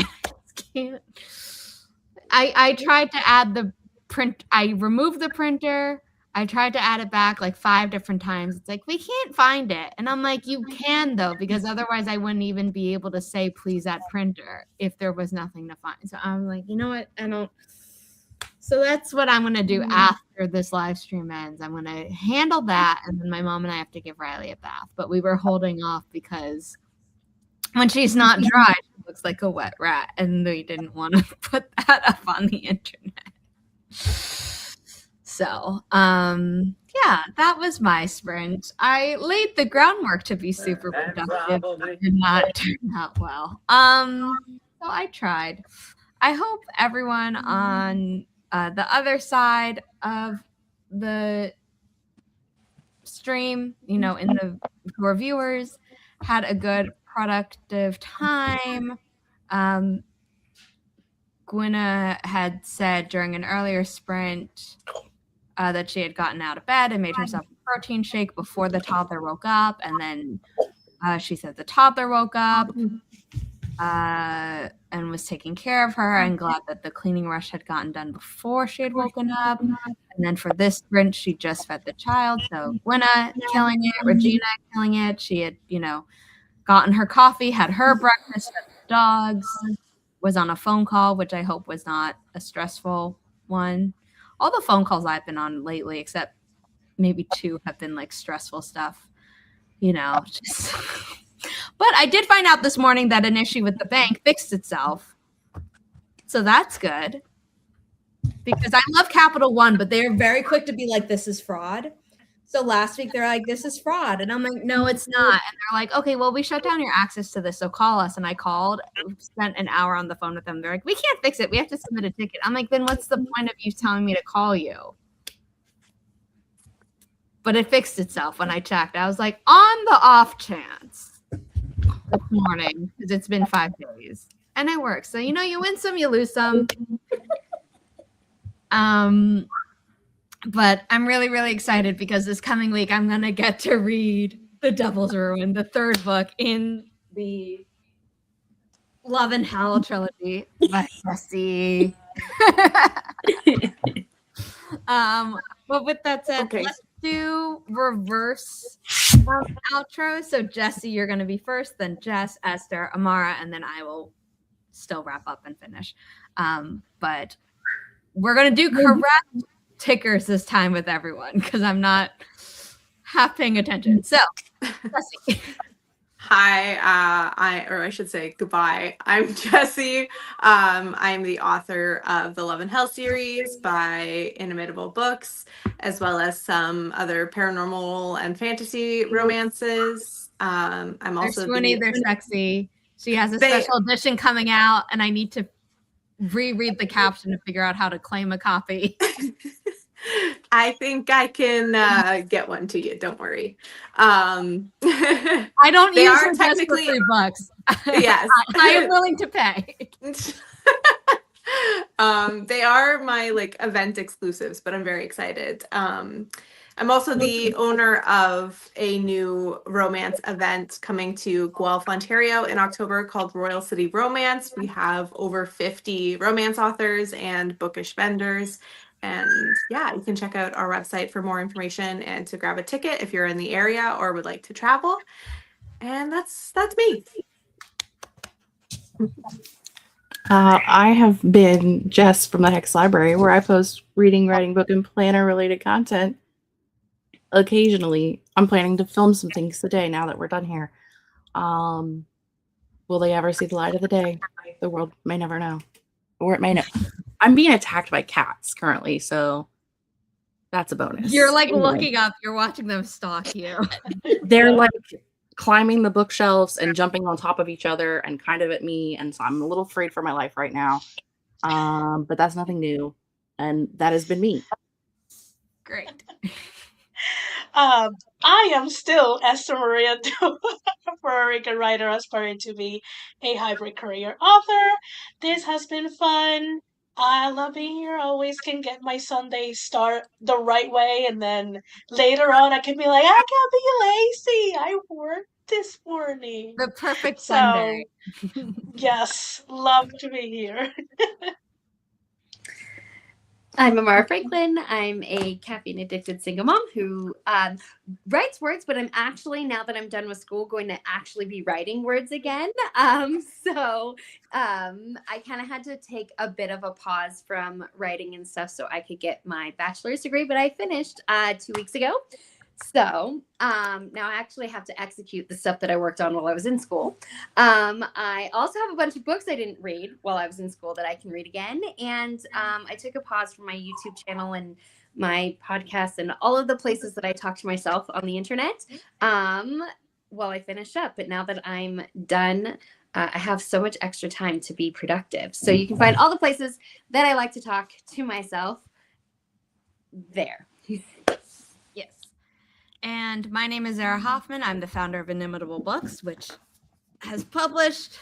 I tried to add the print. I removed the printer. I tried to add it back like 5 different times. It's like, we can't find it. And I'm like, you can though, because otherwise I wouldn't even be able to say, please add printer if there was nothing to find. So I'm like, you know what? So that's what I'm going to do after this live stream ends. I'm going to handle that. And then my mom and I have to give Riley a bath. But we were holding off because when she's not dry, she looks like a wet rat. And we didn't want to put that up on the internet. So, yeah, that was my sprint. I laid the groundwork to be super productive. It did not turn out well. So I tried. I hope everyone on the other side of the stream, in the who are viewers, had a good productive time. Gwenna had said during an earlier sprint that she had gotten out of bed and made herself a protein shake before the toddler woke up. And then she said the toddler woke up and was taking care of her. I'm glad that the cleaning rush had gotten done before she had woken up. And then for this sprint, she just fed the child. So Gwenna killing it, Regina killing it. She had, gotten her coffee, had her breakfast, fed the dogs, was on a phone call, which I hope was not a stressful one. All the phone calls I've been on lately, except maybe 2 have been like stressful stuff, just but I did find out this morning that an issue with the bank fixed itself. So that's good. Because I love Capital One, but they're very quick to be like, this is fraud. So last week they're like, this is fraud. And I'm like, no, it's not. And they're like, okay, well, we shut down your access to this. So call us. And I called, spent an hour on the phone with them. They're like, we can't fix it. We have to submit a ticket. I'm like, then what's the point of you telling me to call you? But it fixed itself when I checked. I was like, on the off chance this morning, because it's been 5 days. And it works. So, you win some, you lose some. But I'm really, really excited because this coming week I'm going to get to read The Devil's Ruin, the 3rd book in the Love and Hell trilogy by Jessi. But with that said, let's do reverse outro. So Jessi, you're going to be first, then Jess, Esther, Amara, and then I will still wrap up and finish. But we're going to do correct tickers this time with everyone because I'm not half paying attention. So, Jessi. Hi, I should say goodbye. I'm Jessi. I'm the author of the Love and Hell series by Inimitable Books, as well as some other paranormal and fantasy romances. I'm also they're swoony, they're sexy. She has a special edition coming out, and I need to reread the caption to figure out how to claim a copy. I think I can get one to you. Don't worry. I don't they use are them technically just for $3. Yes, I am willing to pay. They are my event exclusives, but I'm very excited. I'm also the owner of a new romance event coming to Guelph, Ontario in October called Royal City Romance. We have over 50 romance authors and bookish vendors. And yeah, you can check out our website for more information and to grab a ticket if you're in the area or would like to travel. And that's me. I have been Jess from the Hex Library, where I post reading, writing, book, and planner related content. Occasionally, I'm planning to film some things today now that we're done here. Will they ever see the light of the day? The world may never know. Or it may not. I'm being attacked by cats currently, so that's a bonus. You're looking up, you're watching them stalk you. They're climbing the bookshelves and jumping on top of each other and kind of at me, and so I'm a little afraid for my life right now. But that's nothing new, and that has been me. Great. I am still Esther Maria, a Puerto Rican writer aspiring to be a hybrid career author. This has been fun. I love being here. I always can get my Sunday start the right way, and then later on I can be like, I can't be lazy. I worked this morning. The perfect Sunday. Yes, love to be here. I'm Amara Franklin. I'm a caffeine-addicted single mom who writes words, but I'm actually, now that I'm done with school, going to actually be writing words again. So I kind of had to take a bit of a pause from writing and stuff so I could get my bachelor's degree, but I finished 2 weeks ago. So now I actually have to execute the stuff that I worked on while I was in school. I also have a bunch of books I didn't read while I was in school that I can read again. And I took a pause from my YouTube channel and my podcast and all of the places that I talk to myself on the internet while I finish up. But now that I'm done, I have so much extra time to be productive. So you can find all the places that I like to talk to myself there. And my name is Zara Hoffman. I'm the founder of Inimitable Books, which has published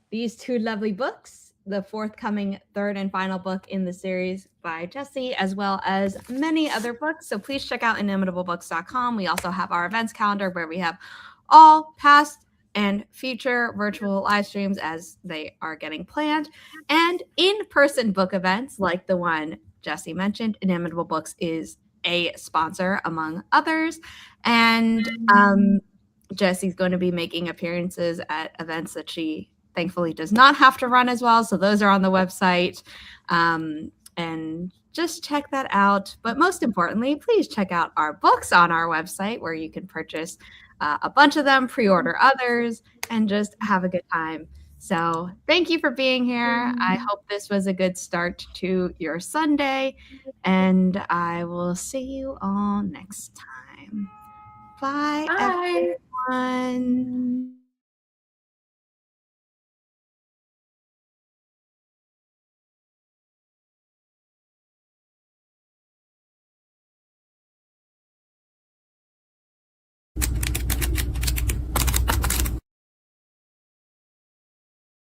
these 2 lovely books, the forthcoming 3rd and final book in the series by Jessi, as well as many other books. So please check out inimitablebooks.com. We also have our events calendar where we have all past and future virtual live streams as they are getting planned, and in-person book events like the one Jessi mentioned. Inimitable Books is a sponsor among others, and Jessi's going to be making appearances at events that she thankfully does not have to run as well, so those are on the website, and just check that out. But most importantly, please check out our books on our website where you can purchase a bunch of them, pre-order others, and just have a good time. So thank you for being here. I hope this was a good start to your Sunday, and I will see you all next time. Bye, Bye. everyone.